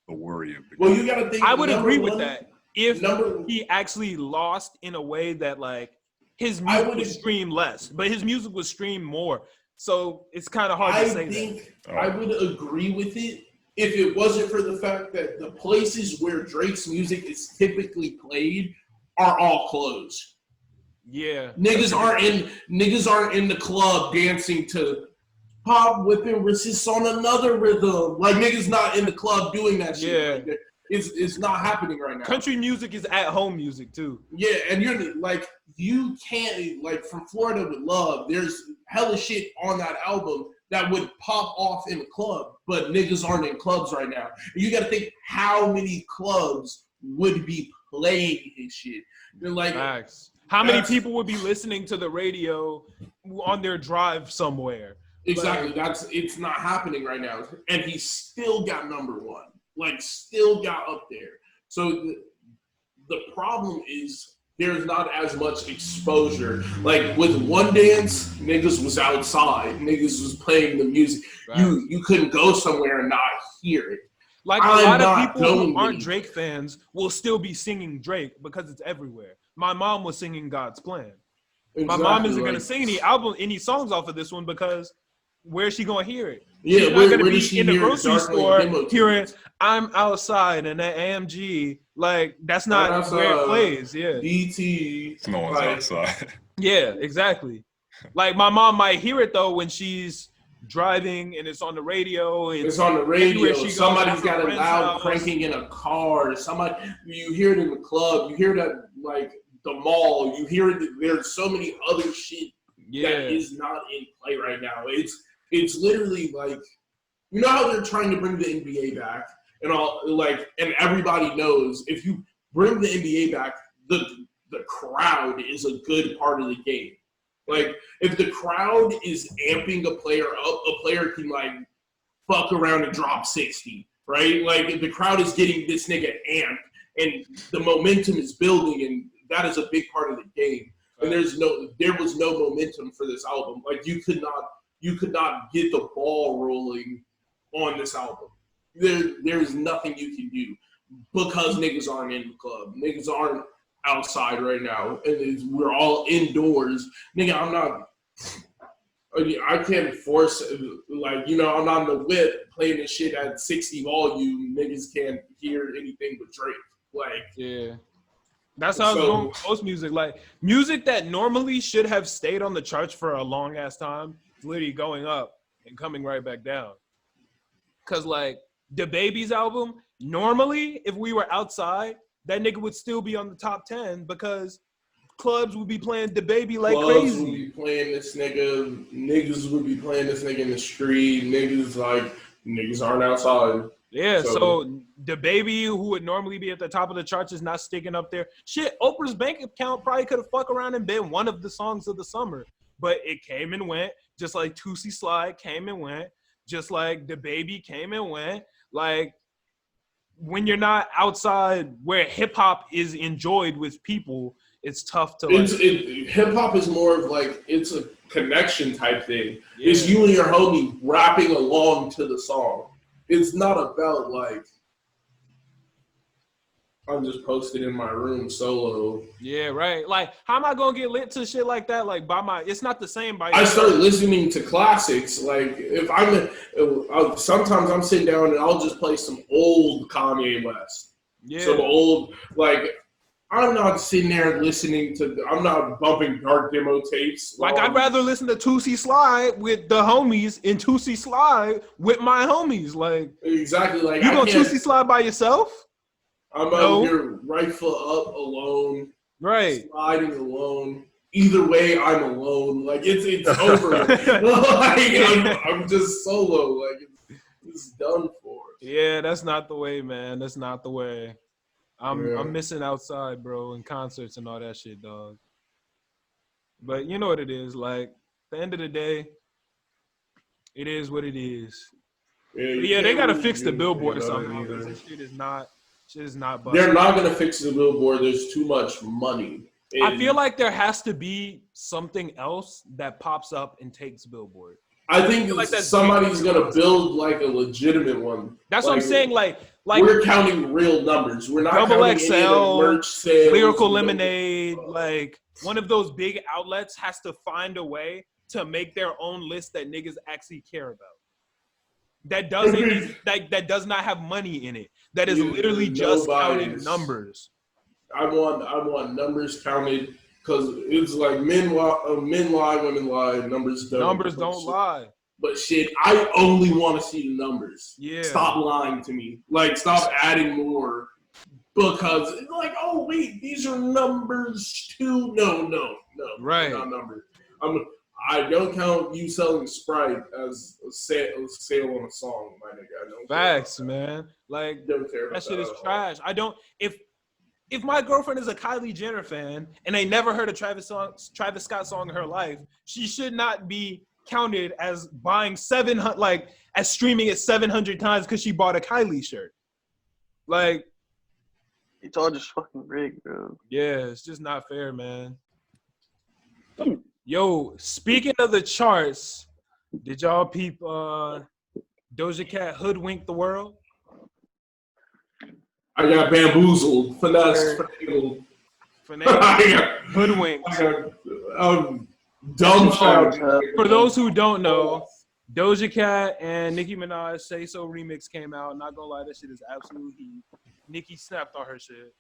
worry of the well, you gotta think. I would number agree with one- that if Number he actually lost in a way that like his I music would was ag- streamed less, but his music was streamed more. So it's kind of hard to I say that. think Oh. I would agree with it if it wasn't for the fact that the places where Drake's music is typically played are all closed. Yeah. Niggas aren't in the club dancing to pop whipping wrists on another rhythm. Like niggas not in the club doing that shit. Yeah. Like, it's not happening right now. Country music is at home music too. Yeah, and you're like you can't like from Florida with Love. There's hella shit on that album that would pop off in a club, but niggas aren't in clubs right now. And you got to think how many clubs would be playing his shit. They're like, Facts. How many That's- people would be listening to the radio on their drive somewhere? exactly. It's not happening right now, and he still got number 1. Like, still got up there. So the problem is there's not as much exposure. Like with One Dance, niggas was outside. Niggas was playing the music. Right. You couldn't go somewhere and not hear it. Like a I'm lot of not people who going aren't to. Drake fans will still be singing Drake because it's everywhere. My mom was singing God's Plan. My mom isn't gonna sing any songs off of this one because where's she gonna hear it? Yeah, She's not where gonna does be she in the hear it? grocery Darkly store Demo hearing Tunes. I'm outside and at AMG. Like that's not I'm where it outside. plays. Yeah. DT. No one's Like, outside. Yeah, exactly. Like my mom might hear it though when she's driving and it's on the radio. It's on the radio. everywhere she goes, Somebody's at her got it friend's loud house. cranking in a car. Somebody, you hear it in the club. You hear that like the mall. You hear it. There's so many other shit Yeah. that is not in play right now. It's literally like, you know how they're trying to bring the NBA back and all, like, and everybody knows if you bring the NBA back, the crowd is a good part of the game. Like, if the crowd is amping a player up, a player can like fuck around and drop 60, right? Like, if the crowd is getting this nigga amped and the momentum is building, and that is a big part of the game. And there was no momentum for this album. Like you could not get the ball rolling on this album. There is nothing you can do because niggas aren't in the club. Niggas aren't outside right now, and we're all indoors. Nigga, I can't force, like, you know, I'm not in the whip playing this shit at 60 volume. Niggas can't hear anything but Drake. Like, yeah. That's how it's going with most music. Like, music that normally should have stayed on the charts for a long-ass time is literally going up and coming right back down. Because, like, DaBaby's album, normally, if we were outside, that nigga would still be on the top 10 because clubs would be playing DaBaby like clubs crazy. Would be playing this nigga. Niggas would be playing this nigga in the street. Niggas aren't outside. Yeah, so DaBaby, who would normally be at the top of the charts, is not sticking up there. Shit, Oprah's bank account probably could have fucked around and been one of the songs of the summer. But it came and went, just like Toosie Slide came and went, just like DaBaby came and went. Like, when you're not outside where hip-hop is enjoyed with people, it's tough to like. Hip-hop is more of like, it's a connection type thing. Yeah. It's you and your homie rapping along to the song. It's not about like, I'm just posted in my room solo. Yeah, right. Like, how am I gonna get lit to shit like that? Like, it's not the same by I start listening to classics. Like, if sometimes I'm sitting down and I'll just play some old Kanye West. Yeah. Some old, like, I'm not sitting there I'm not bumping dark demo tapes. Like, I'd rather listen to Toosie Slide with the homies and Toosie Slide with my homies. Like, exactly. Like, you gonna Toosie Slide by yourself? I'm out here right foot up alone. Right. Sliding alone. Either way, I'm alone. Like, it's over. Like, I'm just solo. Like, it's done for. Yeah, that's not the way, man. That's not the way. I'm missing outside, bro, and concerts and all that shit, dog. But you know what it is. Like, at the end of the day, it is what it is. Yeah, they gotta fix the Billboard somehow. This shit is not busting. They're not gonna fix the Billboard. There's too much money. I feel like there has to be something else that pops up and takes Billboard. I think somebody's gonna build like a legitimate one. That's what I'm saying. Like we're counting real numbers. We're not counting XL, any of the merch sales. Lyrical Lemonade, like one of those big outlets has to find a way to make their own list that niggas actually care about. That does not have money in it. That is literally just counting numbers. I want numbers counted because it's like men lie, women lie, numbers don't. Numbers don't lie. But shit, I only want to see the numbers. Yeah. Stop lying to me. Like, stop adding more. Because it's like, oh wait, these are numbers too. No. Right. Not numbers. I don't count you selling Sprite as a sale on a song, my nigga. I don't. Facts, man. Like, don't care about that shit is trash. I don't. If my girlfriend is a Kylie Jenner fan and they never heard a Travis Scott song in her life, she should not be counted as buying as streaming it 700 times because she bought a Kylie shirt. Like, it's all just fucking rigged, bro. Yeah, it's just not fair, man. Yo, speaking of the charts, did y'all peep Doja Cat hoodwink the world? I got bamboozled, finessed, hoodwinked. Dumbfounded. For those who don't know, Doja Cat and Nicki Minaj Say So remix came out. Not gonna lie, that shit is absolute heat. Nicki snapped on her shit.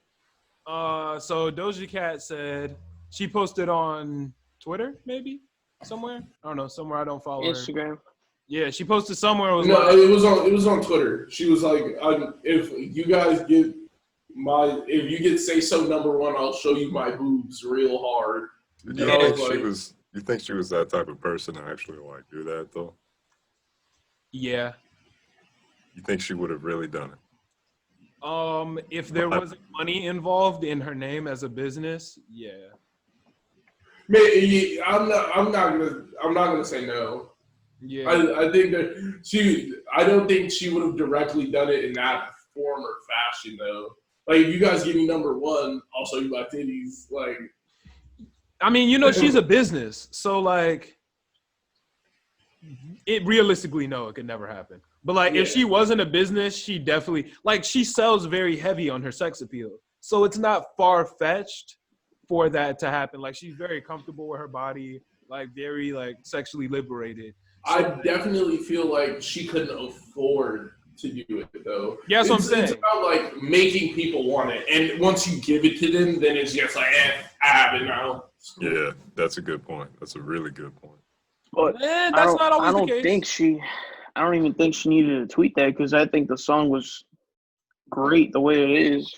So Doja Cat said she posted on Twitter, maybe somewhere. I don't know, somewhere I don't follow Instagram. her. Yeah, she posted somewhere. It was on Twitter. She was like, if you get Say So #1, I'll show you my boobs real hard. You think she was that type of person to actually like do that though? Yeah. You think she would have really done it? If there wasn't money involved in her name as a business, yeah. Man, I'm not gonna say no. Yeah. I think that I don't think she would have directly done it in that form or fashion though. Like, if you guys give me number one, I'll show you my titties. Like, I mean, you know, she's a business, so like, it realistically, no, it could never happen. But like, if Yeah. she wasn't a business, she definitely like she sells very heavy on her sex appeal, so it's not far fetched for that to happen. Like, she's very comfortable with her body, like very like sexually liberated. I definitely feel like she couldn't afford to do it though. Yeah, that's what I'm It's saying. about like making people want it, and once you give it to them, then it's just like, I have it now. Yeah, that's a good point. That's a really good point. But That's not always the case. I don't even think she needed to tweet that because I think the song was great the way it is.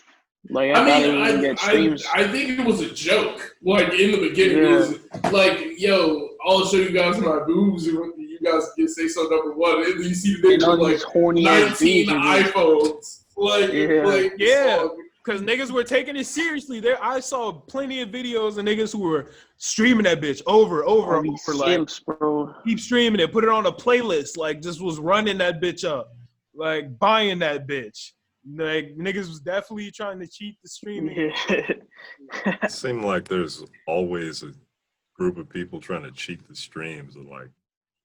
Like, I thought it was gonna get streams. I think it was a joke. Like, in the beginning, it was like, yo, I'll show you guys my boobs, and you guys can say so number one. And you see the nigga with like horny 19 iPhones. Yeah. Because niggas were taking it seriously. There, I saw plenty of videos of niggas who were streaming that bitch over, like, Simps, bro. keep streaming it, put it on a playlist, like, just was running that bitch up, like, buying that bitch. Like, niggas was definitely trying to cheat the streaming. Yeah. It seemed like there's always a group of people trying to cheat the streams. Like,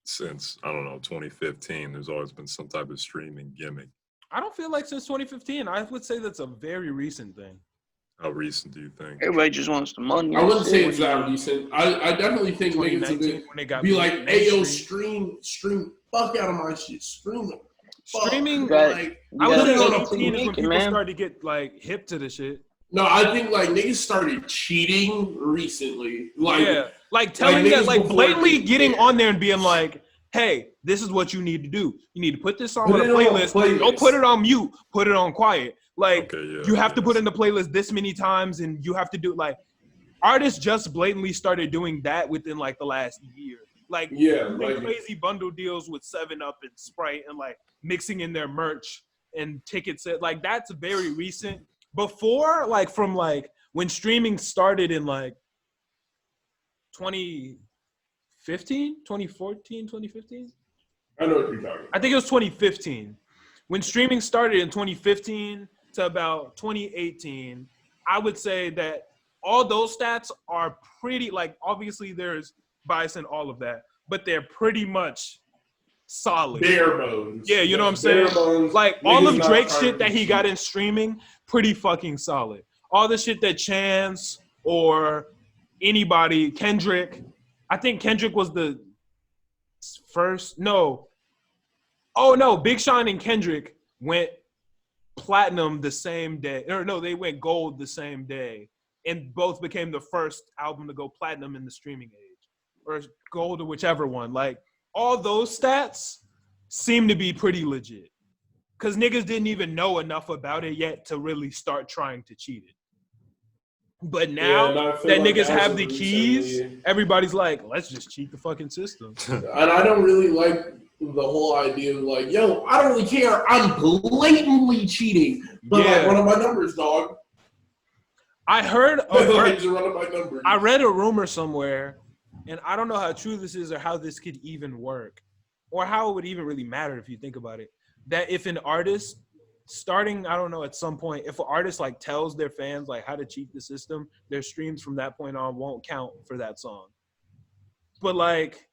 since, I don't know, 2015, there's always been some type of streaming gimmick. I don't feel like since 2015. I would say that's a very recent thing. How recent do you think? Everybody just wants the money. I wouldn't say it's that recent. I definitely think niggas have been when they got be like, hey, yo, mainstream. stream fuck out of my shit. Stream the fuck. Streaming, Like, I was gotta in go on to 18 is when make it, people man. started to get like hip to the shit. no, I think like niggas started cheating recently. Like, Yeah, like telling niggas that, like before blatantly they- getting yeah. on there and being like, "Hey, this is what you need to do. You need to put this song Put on a it on a playlist. playlist. Don't put it on mute. Put it on quiet. Like, Okay, yeah. you have to put in the playlist this many times, and you have to do like." Artists just blatantly started doing that within like the last year. Like, Yeah, doing like- crazy bundle deals with 7-Up and Sprite, and like mixing in their merch and tickets. Like, that's very recent. Before, like, from like when streaming started in like 2015, 2014, 2015. I know what you're talking I think it was 2015. When streaming started in 2015 to about 2018, I would say that all those stats are pretty, like, obviously there's bias in all of that, but they're pretty much solid. Bare bones. Yeah, you know what I'm Bare saying? bones. Like, all Niggas of not Drake's trying shit to that he cheat. got in streaming, pretty fucking solid. All the shit that Chance or anybody, Kendrick, I think Kendrick was the first, no. Oh, no, Big Sean and Kendrick went platinum the same day. Or no, they went gold the same day. And both became the first album to go platinum in the streaming age. Or gold or whichever one. Like, all those stats seem to be pretty legit. Because niggas didn't even know enough about it yet to really start trying to cheat it. But now and I that feel like niggas as have of the keys, recently- everybody's like, let's just cheat the fucking system. And I don't really like the whole idea of like, yo, I don't really care. I'm blatantly cheating. But like, run up my numbers, dog. I heard, Like, just run up my numbers. I read a rumor somewhere, and I don't know how true this is or how this could even work, or how it would even really matter if you think about it. That if an artist starting, I don't know, at some point, if an artist like tells their fans like how to cheat the system, their streams from that point on won't count for that song. But like,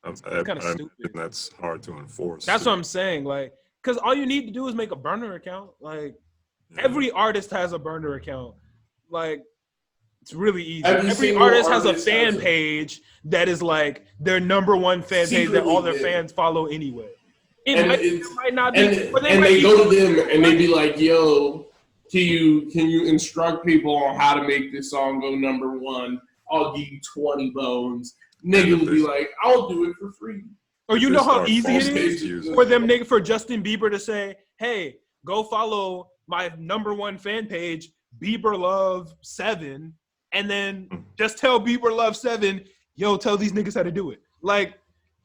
kinda stupid. That's hard to enforce. that's too. what I'm saying. Like, because all you need to do is make a burner account. Like, Yeah. every artist has a burner account. Like, it's really easy. Every Every single artist has a artist fan has a- page that is like their number one fan page that all their Secretly, yeah. fans follow anyway. It And might, it's- it might not be, and but they might go to them and they be like, yo, can you instruct people on how to make this song go number one? I'll give you 20 bones. Nigga will be like, I'll do it for free. or you They know how start easy it false is using for them nigga for Justin Bieber to say, hey, go follow my number one fan page, Bieber Love 7, and then just tell Bieber Love 7, yo, tell these niggas how to do it. Like,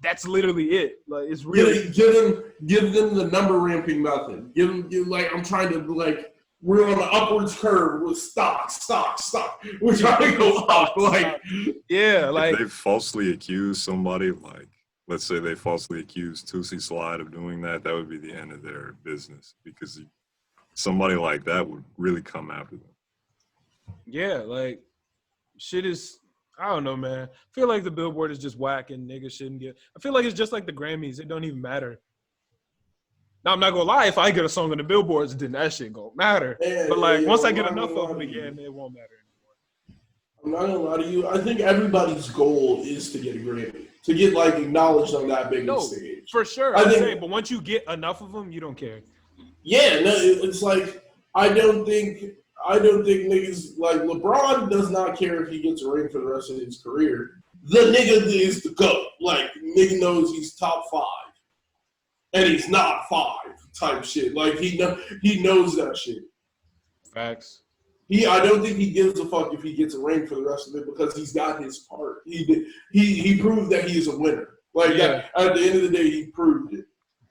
that's literally it. Like, it's really Give them the number ramping method. Give like, I'm trying to like, we're on an upwards curve with stock. We're trying to go up. Like, yeah, like If they falsely accuse somebody, like let's say they falsely accuse Tootsie Slide of doing that, that would be the end of their business because somebody like that would really come after them. Yeah, like shit is. I don't know, man. I feel like the Billboard is just whack and niggas shouldn't get. I feel like it's just like the Grammys. It don't even matter. Now I'm not gonna lie. If I get a song on the Billboards, then that shit gonna matter. Yeah, But like yeah, once I I'm get not enough gonna of them lie to again, you. it won't matter anymore. I'm not gonna lie to you. I think everybody's goal is to get a Grammy, to get like acknowledged on that big No, stage. for sure. I I think- say, but once you get enough of them, you don't care. Yeah, no, it's like I don't think niggas like LeBron does not care if he gets a ring for the rest of his career. The nigga is the GOAT. Like nigga knows he's top 5, and he's not 5 type shit. Like he knows that shit. Facts. I don't think he gives a fuck if he gets a ring for the rest of it because he's got his part. He proved that he is a winner. Like Yeah. at the end of the day, he proved it.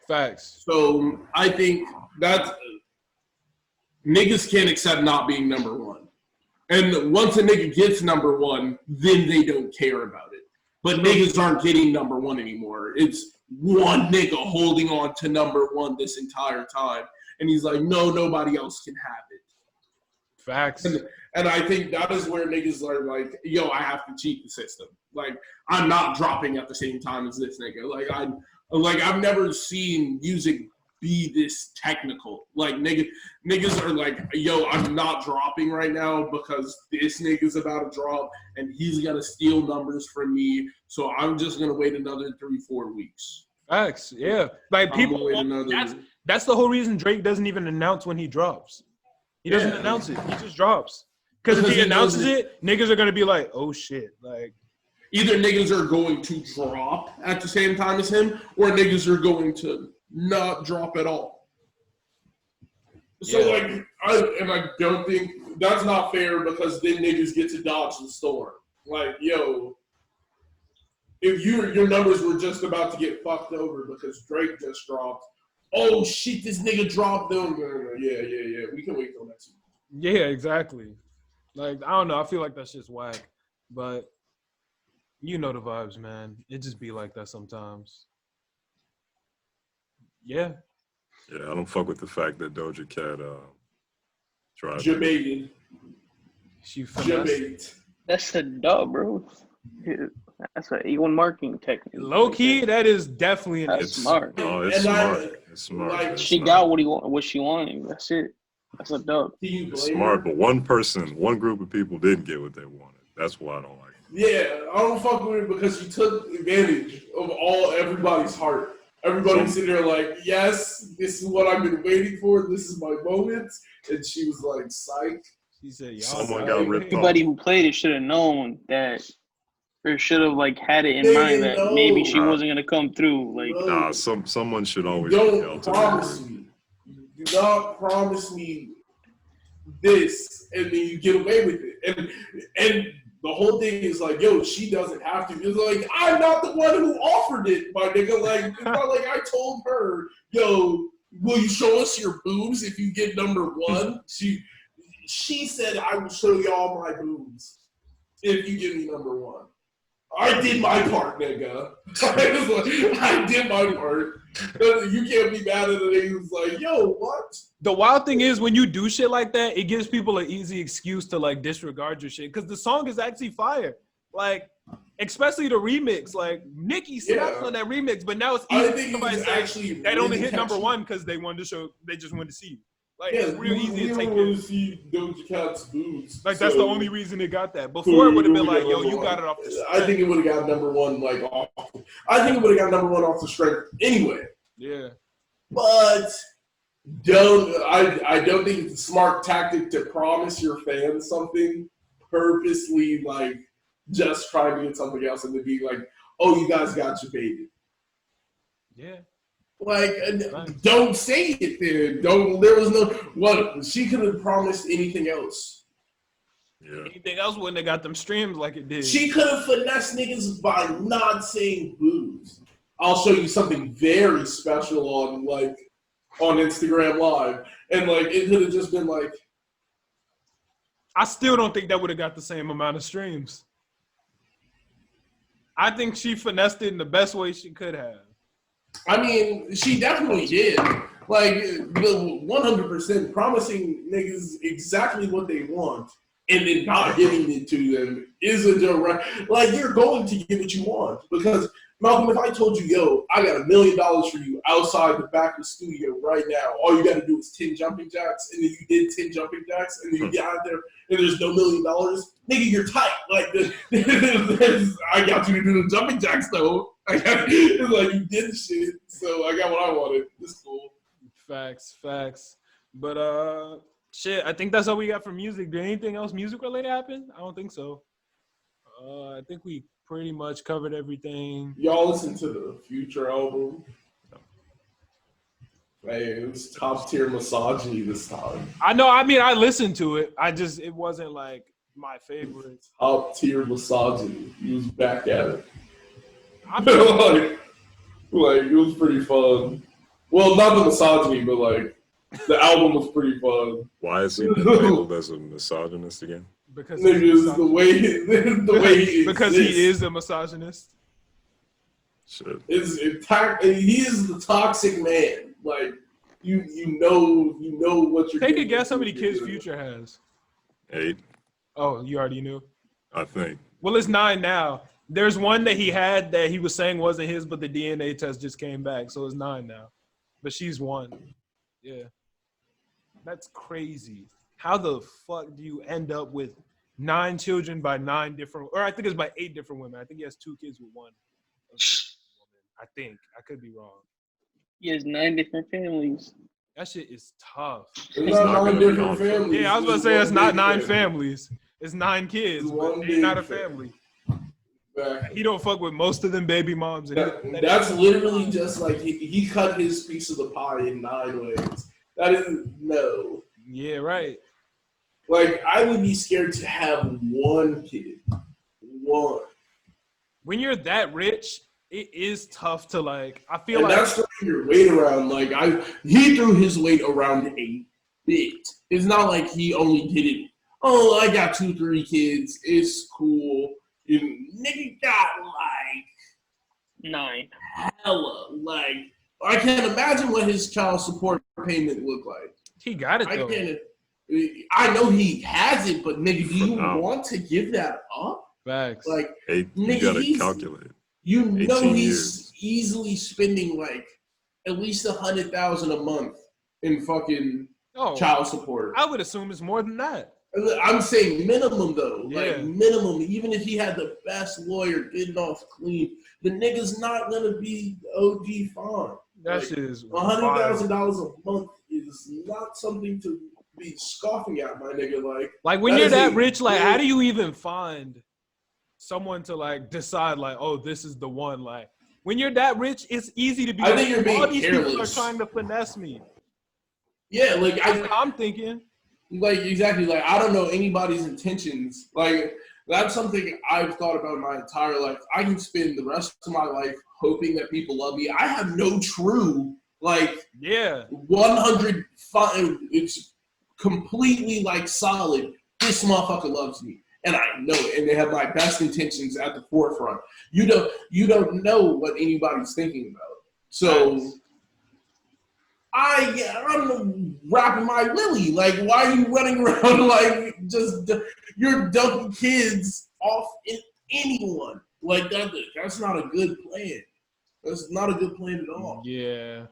Facts. So I think that niggas can't accept not being number 1. And once a nigga gets number 1, then they don't care about it. But niggas aren't getting number 1 anymore. It's one nigga holding on to number 1 this entire time. And he's like, no, nobody else can have it. Facts. And I think that is where niggas are like, yo, I have to cheat the system. Like, I'm not dropping at the same time as this nigga. I've never seen music be this technical. Like niggas are like, yo, I'm not dropping right now because this nigga's about to drop and he's gonna steal numbers from me. So I'm just gonna wait another 3-4 weeks. Facts. Yeah. Like I'm people. gonna wait another. That's the whole reason Drake doesn't even announce when he drops. He doesn't Yeah. announce it. He just drops. Because if Because he he announces knows it, niggas are gonna be like, "Oh shit!" Like, Either niggas are going to drop at the same time as him, or niggas are going to not drop at all. So Yeah. I don't think that's not fair because then niggas get to dodge the storm. Like, yo, if your numbers were just about to get fucked over because Drake just dropped, oh shit, this nigga dropped them. Yeah. We can wait till next week. yeah, exactly. Like, I don't know. I feel like that's just whack. But you know the vibes, man. It just be like that sometimes. Yeah. Yeah, I don't fuck with the fact that Doja Cat tried. Jabaited. She finesse. Jabait. That's a dub, bro. Yeah, that's an A1 marketing technique. Low key, that is definitely an That's smart. No, it's And I- smart. It's smart. like, It's She smart. got what she wanted. That's it. That's a dub. Can you It's blame smart, her? but one group of people didn't get what they wanted. That's why I don't like it. Yeah, I don't fuck with it because she took advantage of everybody's heart. Everybody's sitting there like, yes, this is what I've been waiting for. This is my moment. And she was like, psych. She said, "Y'all." Someone got got ripped off. Everybody who played it should have known that, or should have like had it in They mind didn't that know. maybe she Nah. wasn't gonna come through. Like, No. Nah, someone should always be held Don't to the promise word. me. Do not promise me this, and then you get away with it. And the whole thing is like, yo, she doesn't have to. It's like, I'm not the one who offered it, my nigga. Like, it's not like I told her, yo, will you show us your boobs if you get number 1? She said, I will show y'all my boobs if you give me number 1. I did my part, nigga. I did my part. You can't be mad at a nigga who's like, yo, what? The wild thing is when you do shit like that, it gives people an easy excuse to like disregard your shit because the song is actually fire. Like, especially the remix. Like, Nicki snaps Yeah. on that remix, but now it's I easy. think Somebody it's say actually that only really hit number catchy. 1 because they wanted to show. They just wanted to see you. Like, Yeah, it's real easy to take want it. to see Doja Cat's boobs. Like, that's So, the only reason it got that. Before it would have been like, yo, number you one. got it off the I think it would have got number 1 like off. I think it would have got number 1 off the strength anyway. Yeah. But I don't think it's a smart tactic to promise your fans something purposely, like just trying to get something else and to be like, oh, you guys got your baby. Yeah. Like, Right. don't say it then. There was no what she could have promised anything else. Yeah. Anything else wouldn't have got them streams like it did. She could have finessed niggas by not saying boobs. I'll show you something very special on Instagram Live, and like it could have just been like, I still don't think that would have got the same amount of streams. I think she finessed it in the best way she could have. I mean, she definitely did, Like the 100% promising niggas exactly what they want and then not giving it to them is a direct. Like you're going to get what you want because Malcolm, if I told you, yo, I got $1 million for you outside the back of the studio right now, all you got to do is 10 jumping jacks, and then you did 10 jumping jacks, and then you get out there and there's no $1 million, nigga, you're tight. Like I got you to do the jumping jacks though. It's like you did the shit, so I got what I wanted. It's cool. Facts. But shit, I think that's all we got for music. Did anything else music related happen? I don't think so. I think we pretty much covered everything. Y'all listen to the Future album? Hey, it was top tier misogyny this time. I know. I mean, I listened to it. It wasn't like my favorite. Top tier misogyny. He was back at it. like it was pretty fun. Well, not the misogyny, but like the album was pretty fun. Why is he labeled as a misogynist again? Because niggas, the way he because he is a misogynist. Shit. He is the toxic man. Like you know what you're. Take a guess how many kids Future has. 8. Oh, you already knew. I think. Well, it's 9 now. There's one that he had that he was saying wasn't his, but the DNA test just came back, so it's 9 now. But she's 1. Yeah, that's crazy. How the fuck do you end up with 9 children by 9 different, or I think it's by 8 different women. I think he has 2 kids with 1 woman. I think. I could be wrong. He has 9 different families. That shit is tough. It's not 9 different families. Yeah, I was about to say it's not 9 families. It's 9 kids, but they're not a family. He don't fuck with most of them baby moms. And that's literally just like he cut his piece of the pie in 9 ways. That is no. Yeah, right. Like I would be scared to have 1 kid. 1. When you're that rich, it is tough to like. I feel and like that's throwing your weight around. Like he threw his weight around a bit. It's not like he only did it. Oh, I got 2-3 kids. It's cool. Nigga got like 9. hella. Like I can't imagine what his child support payment looked like. he got it though. I know he has it, but nigga, do you want to give that up? Facts. Like, you nigga, gotta calculate. You know he's years. easily spending like at least $100,000 a month in fucking child support. I would assume it's more than that. I'm saying minimum though, Yeah. like minimum. Even if he had the best lawyer getting off clean, the nigga's not gonna be OG fine. That like, shit is $100,000 a month is not something to be scoffing at, my nigga. Like when you're that rich, like how do you even find someone to like decide like, oh, this is the one? Like when you're that rich, it's easy to be. I think you're being all these careless. people are trying to finesse me. Yeah, like I'm thinking. Like exactly, like I don't know anybody's intentions. Like that's something I've thought about my entire life. I can spend the rest of my life hoping that people love me. I have no true 100. It's completely like solid. This motherfucker loves me, and I know it. And they have my best intentions at the forefront. You don't know what anybody's thinking about. So. I don't know, rapping my Lily. Like, why are you running around like just you're dumping kids off in anyone? Like that's not a good plan. That's not a good plan at all. Yeah,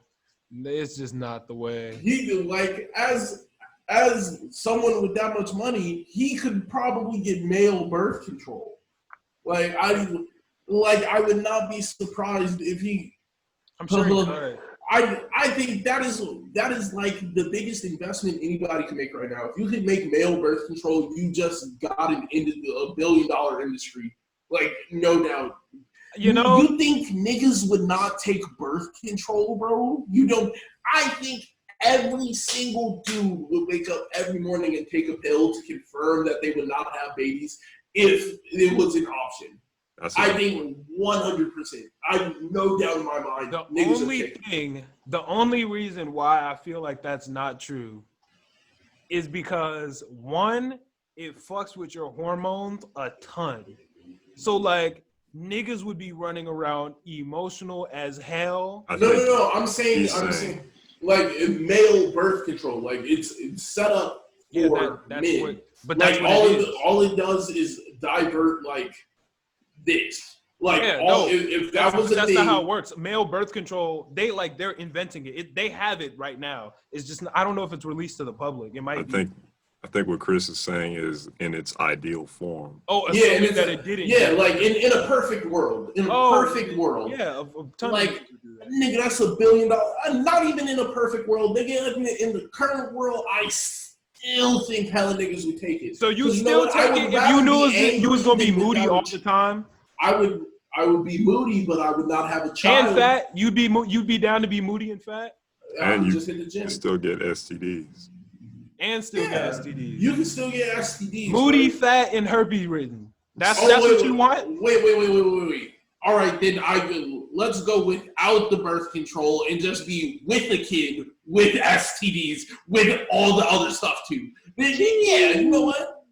it's just not the way. He like as someone with that much money, he could probably get male birth control. Like I would not be surprised if he. I'm sure he could. I think that is like the biggest investment anybody can make right now. If you can make male birth control, you just got an $1 billion industry. Like, no doubt. You know, you think niggas would not take birth control, bro? You don't. I think every single dude would wake up every morning and take a pill to confirm that they would not have babies if it was an option. I think 100%. I have no doubt in my mind. The only reason why I feel like that's not true is because one, it fucks with your hormones a ton. So like niggas would be running around emotional as hell. No. I'm saying like male birth control. Like it's set up for that's men. what. But Like that's what it is. all it does is divert like this. Like Yeah, all no, if that was a that's thing, not how it works. Male birth control, they're inventing it. They have it right now. It's just I don't know if it's released to the public. It might be. I think what Chris is saying is in its ideal form. Oh, yeah, and assuming that it didn't. yeah, like in a perfect world, perfect world, Yeah, a ton like of people do that. nigga, that's $1 billion. Not even in a perfect world, nigga. In the current world, I still think hella niggas would take it. So you 'Cause still know what? I take would it if rather you knew be you was gonna be angry than moody without all a the time I would be moody, but I would not have a child. and fat. You'd be down to be moody and fat I And would you just hit the gym. can still get STDs. and still Yeah. get STDs. You can still get STDs. Moody, bro. fat, and herpes ridden. That's Oh, that's wait, what you want. Wait. All right, then let's go without the birth control and just be with the kid with STDs with all the other stuff too. Then yeah, you know what?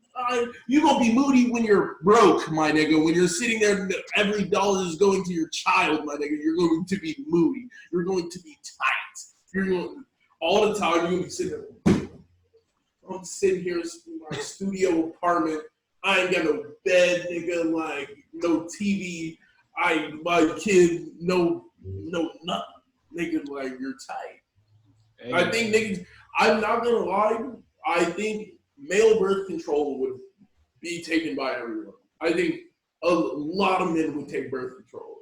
You're gonna be moody when you're broke, my nigga. When you're sitting there, and every dollar is going to your child, my nigga. You're going to be moody. You're going to be tight. You're going all the time. You're gonna be sitting there. I'm sitting here in my studio apartment. I ain't got no bed, nigga. Like no TV. My kid, no nothing, nigga. Like you're tight. I think niggas. I'm not gonna lie. I think male birth control would be taken by everyone. I think a lot of men would take birth control.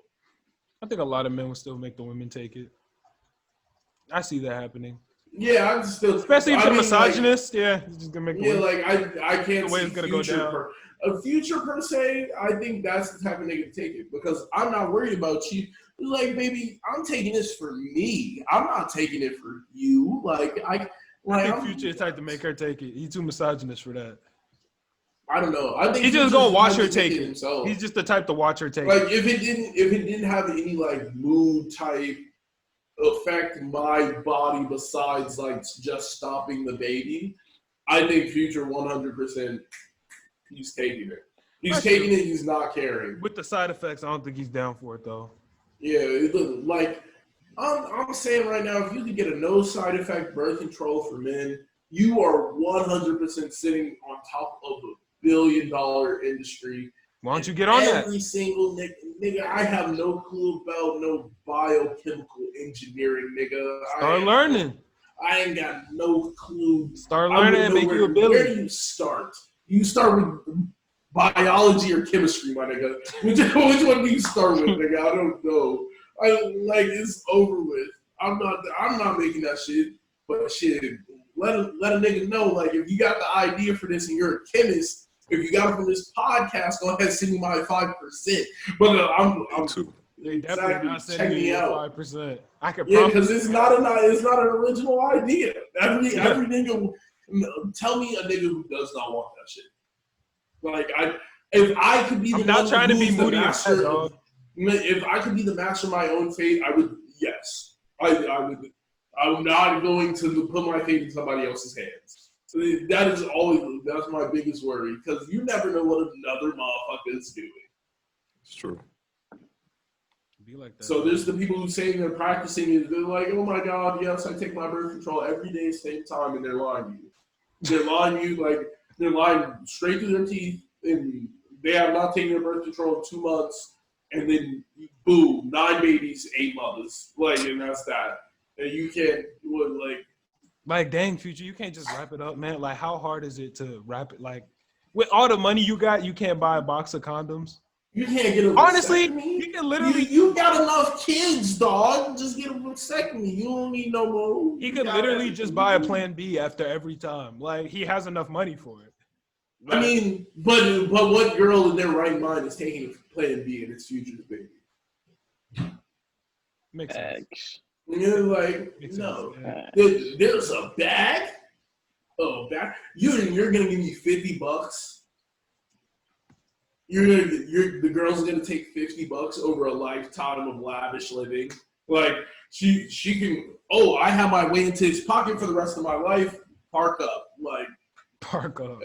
I think a lot of men would still make the women take it. I see that happening, Yeah, I'm still, especially if I you're mean, misogynist. Yeah, it's just gonna make the Yeah, women. like I can't The way see it's gonna go future down. a future per se. I think that's the type of nigga to take it because I'm not worried about you. Like, baby, I'm taking this for me. I'm not taking it for you. Like, I think I'm- Future is type to make her take it. He's too misogynist for that. I don't know. I think He's just Future's gonna watch the her type to take take it. himself. He's just the type to watch her take Like it. if it didn't have any like mood type affect my body besides like just stopping the baby, I think Future 100% he's taking it. He's That's taking true. it. He's not caring. With the side effects, I don't think he's down for it though. Yeah, like I'm saying right now, if you could get a no side effect birth control for men, you are 100% sitting on top of $1 billion industry. Why don't you get on that? Every single nigga, I have no clue about no biochemical engineering, nigga. Start learning. I ain't got no clue. Start I learning wouldn't and know make you a where billion. do you start? You start with biology or chemistry, my nigga. Which one do you start with, nigga? I don't know. It's over with. I'm not making that shit. But shit, let a nigga know. Like, if you got the idea for this and you're a chemist, if you got it from this podcast, go ahead and send me my 5%. But I'm too. They definitely not check sending me you out. 5%. I could Yeah, promise. because it's not an original idea. Every nigga, tell me a nigga who does not want that shit. Like if I could be the I'm not one trying to be who's the moody and master, fat, dog. if I could be the master of my own fate, I would. Yes, I would. I'm not going to put my fate in somebody else's hands. So that's my biggest worry because you never know what another motherfucker is doing. It's true. Be like that. So there's the people who say they're practicing it. They're like, oh my God, yes, I take my birth control every day, same time, and they're lying to you. They're lying to you, like, they're lying straight through their teeth, and they have not taken their birth control in 2 months, and then, boom, 9 babies, 8 mothers. Like, and that's that. And you can't, Like, dang, Future, you can't just wrap it up, man. Like, how hard is it to wrap it? Like, with all the money you got, you can't buy a box of condoms. you can't get a Honestly, vasectomy. you can literally. You got enough kids, dog. Just get a vasectomy. You don't need no more. He You could got literally everything just you buy a need. plan B after every time. Like, he has enough money for it. I mean, but what girl in their right mind is taking plan B and it's Future's baby? Makes sense. Eggs. You're like, Makes no. sense. Yeah. There's a bag? Oh, bag? You're gonna give me $50? The girl's gonna take $50 over a lifetime of lavish living. Like she can. Oh, I have my way into his pocket for the rest of my life. Park up, Park up.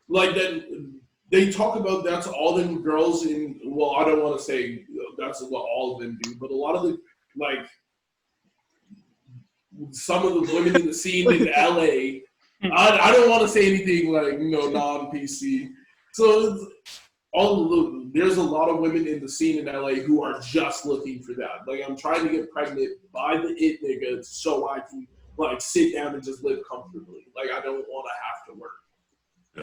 like that. They talk about that's all them girls in. Well, I don't want to say that's what all of them do, but a lot of the some of the women in the scene in LA. I don't want to say anything like non-PC. So there's a lot of women in the scene in LA who are just looking for that. Like I'm trying to get pregnant by the it nigga so I can like sit down and just live comfortably. Like I don't want to have to work.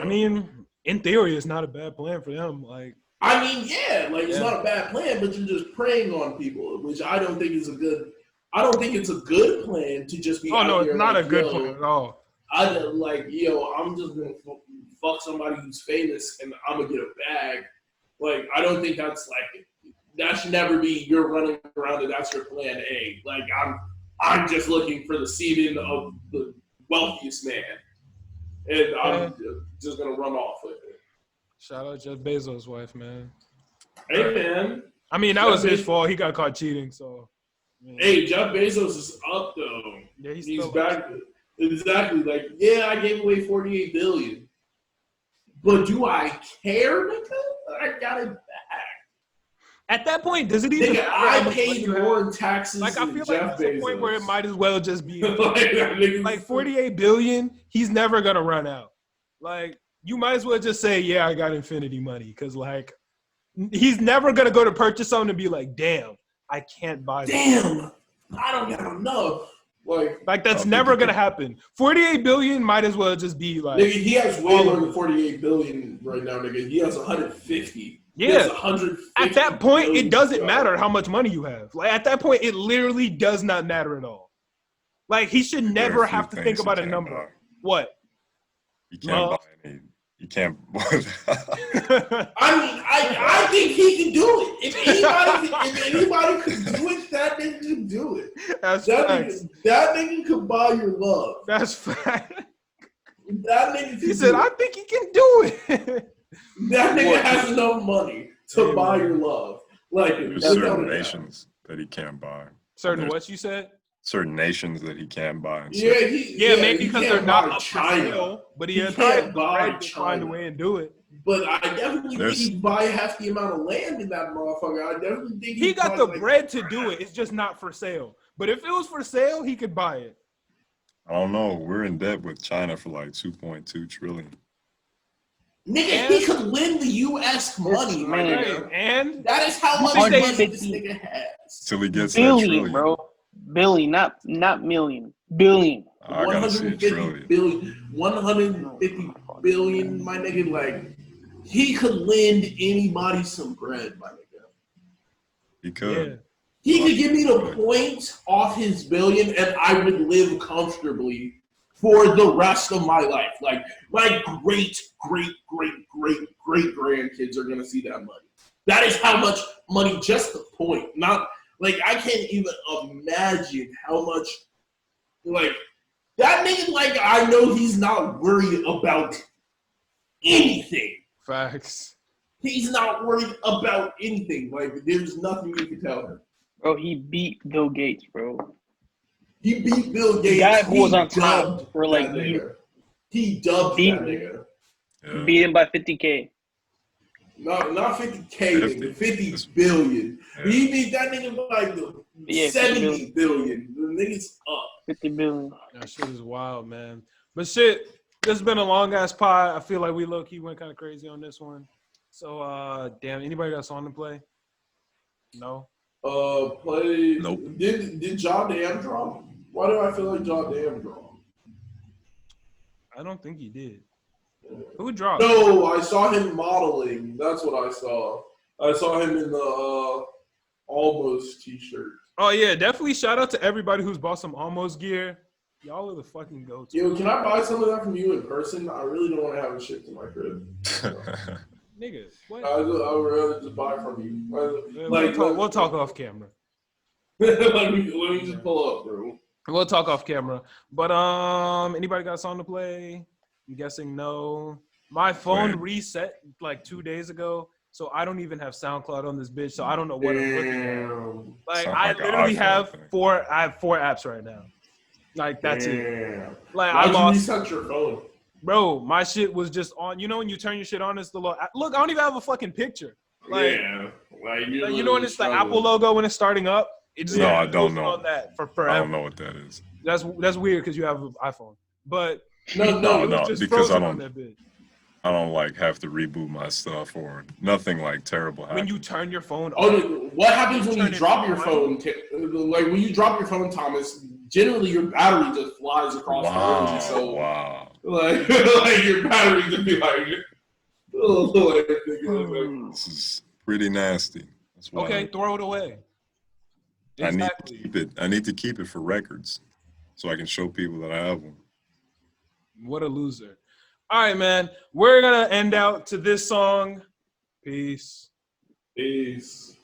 I mean, in theory, it's not a bad plan for them. Like, I mean, yeah, like it's not a bad plan, but you're just preying on people, which I don't think is a good. I don't think it's a good plan to just be. oh no, here it's not like, a good plan at all. I'm just gonna fuck somebody who's famous and I'm gonna get a bag. Like, I don't think that's like that should never be you're running around and that's your plan A. Like, I'm just looking for the semen of the wealthiest man, and I'm just gonna run off with it. Shout out Jeff Bezos' wife, man. Hey man, I mean, that was his fault. He got caught cheating, so. Hey, Jeff Bezos is up though. Yeah, he's back. Exactly. Like, yeah, I gave away $48 billion, but do I care, nigga? I got it back. At that point, does it even? Nigga, I paid more in taxes. Like, I feel than like Jeff that's Bezos. the point where it might as well just be like like 48 billion. He's never gonna run out. Like, you might as well just say, "Yeah, I got infinity money," because like, he's never gonna go to purchase something and be like, "Damn, I can't buy this." Damn, I don't got enough. Like that's never gonna happen. 48 billion might as well just be like. Nigga, he has way more than 48 billion right now, nigga. He has 150. Yeah. 150 At that point, it doesn't billion. matter how much money you have. Like, at that point, it literally does not matter at all. Like, he should never have to think about a number. Buy. What? You can't buy any. You can't. I mean, I think he can do it. If anybody could do it, that nigga can do it. That's that facts. that nigga could buy your love. That's fact. That nigga can He said, "I think he can do it." That nigga has enough money to buy your love. Like, There's without certain a doubt. nations that he can't buy. Certain There's what you said? certain nations that he can't buy. And Yeah, Yeah, maybe he because can't they're not buy up for China. sale, but he He has can't buy to find a China. way and do it. But I definitely think There's- he'd buy half the amount of land in that motherfucker. I definitely think He he'd got buy, the like, bread to do it. It's just not for sale. But if it was for sale, he could buy it. I don't know. We're in debt with China for like 2.2 trillion. Nigga, he could lend the U.S. money, my Man. nigga. And That is how much One money this 50 nigga has. Till he gets that Billion, trillion. bro. Billion, not million. Billion. I gotta see a 150 trillion. billion, 150 billion, my nigga. Like, he could lend anybody some bread, my nigga. He could. He could give me the points off his billion, and I would live comfortably for the rest of my life. Like, my great grandkids are gonna see that money. That is how much money. Just the point. Not like I can't even imagine how much. Like, that nigga. Like, I know he's not worried about anything. facts. He's not worried about anything. Like, there's nothing you can tell him. Bro, he beat Bill Gates, bro. He beat Bill Gates. The guy who was He on top dubbed for like that nigga. years. He dubbed Beat- that nigga. Yeah. Beat him by 50K. No, not 50K, 50. nigga. 50 billion. Yeah. He beat that nigga by like Yeah, 70 billion. The nigga's up. 50 billion. That shit is wild, man. But shit, this has been a long ass pod. I feel like we low key went kind of crazy on this one. So, damn, anybody got a song to play? No. Play. Nope. Did John Dam drop? Why do I feel like John Dam dropped? I don't think he did. Who dropped? No, I saw him modeling. That's what I saw. I saw him in the Almost t-shirt. Oh, yeah, definitely shout out to everybody who's bought some Almost gear. Y'all are the fucking go-to. Yo, can I buy some of that from you in person? I really don't want to have it shipped to my crib. Nigga, what? I would rather just buy from you. We'll talk off camera. let me just pull up, bro. We'll talk off camera. But anybody got a song to play? I'm guessing no. My phone Wait. reset like 2 days ago, so I don't even have SoundCloud on this bitch. So I don't know what I'm looking at. Damn. Like, Sounds I like an literally iPhone have thing. four apps right now. Like, that's it. Damn. Like, Why'd I lost. you reset your phone? Bro, my shit was just on. You know when you turn your shit on, it's the little. Look, I don't even have a fucking picture. Like, yeah. Like, you know when it's the Apple logo when it's starting up? It just No, I goes don't know. on that for I forever. don't know what that is. That's weird because you have an iPhone. But No, it was just because frozen on that bitch. I don't like have to reboot my stuff or nothing like terrible When you happens. turn your phone Oh, off, what happens when you Turn it drop your on. phone? Like when you drop your phone, Thomas. Generally, your battery just flies across the room. So, Wow. like, like your battery just be like, like, This is pretty nasty. That's why okay, throw it away. I need to Exactly. keep it. I need to keep it for records, so I can show people that I have one. What a loser. All right, man. We're gonna end out to this song. Peace. Peace.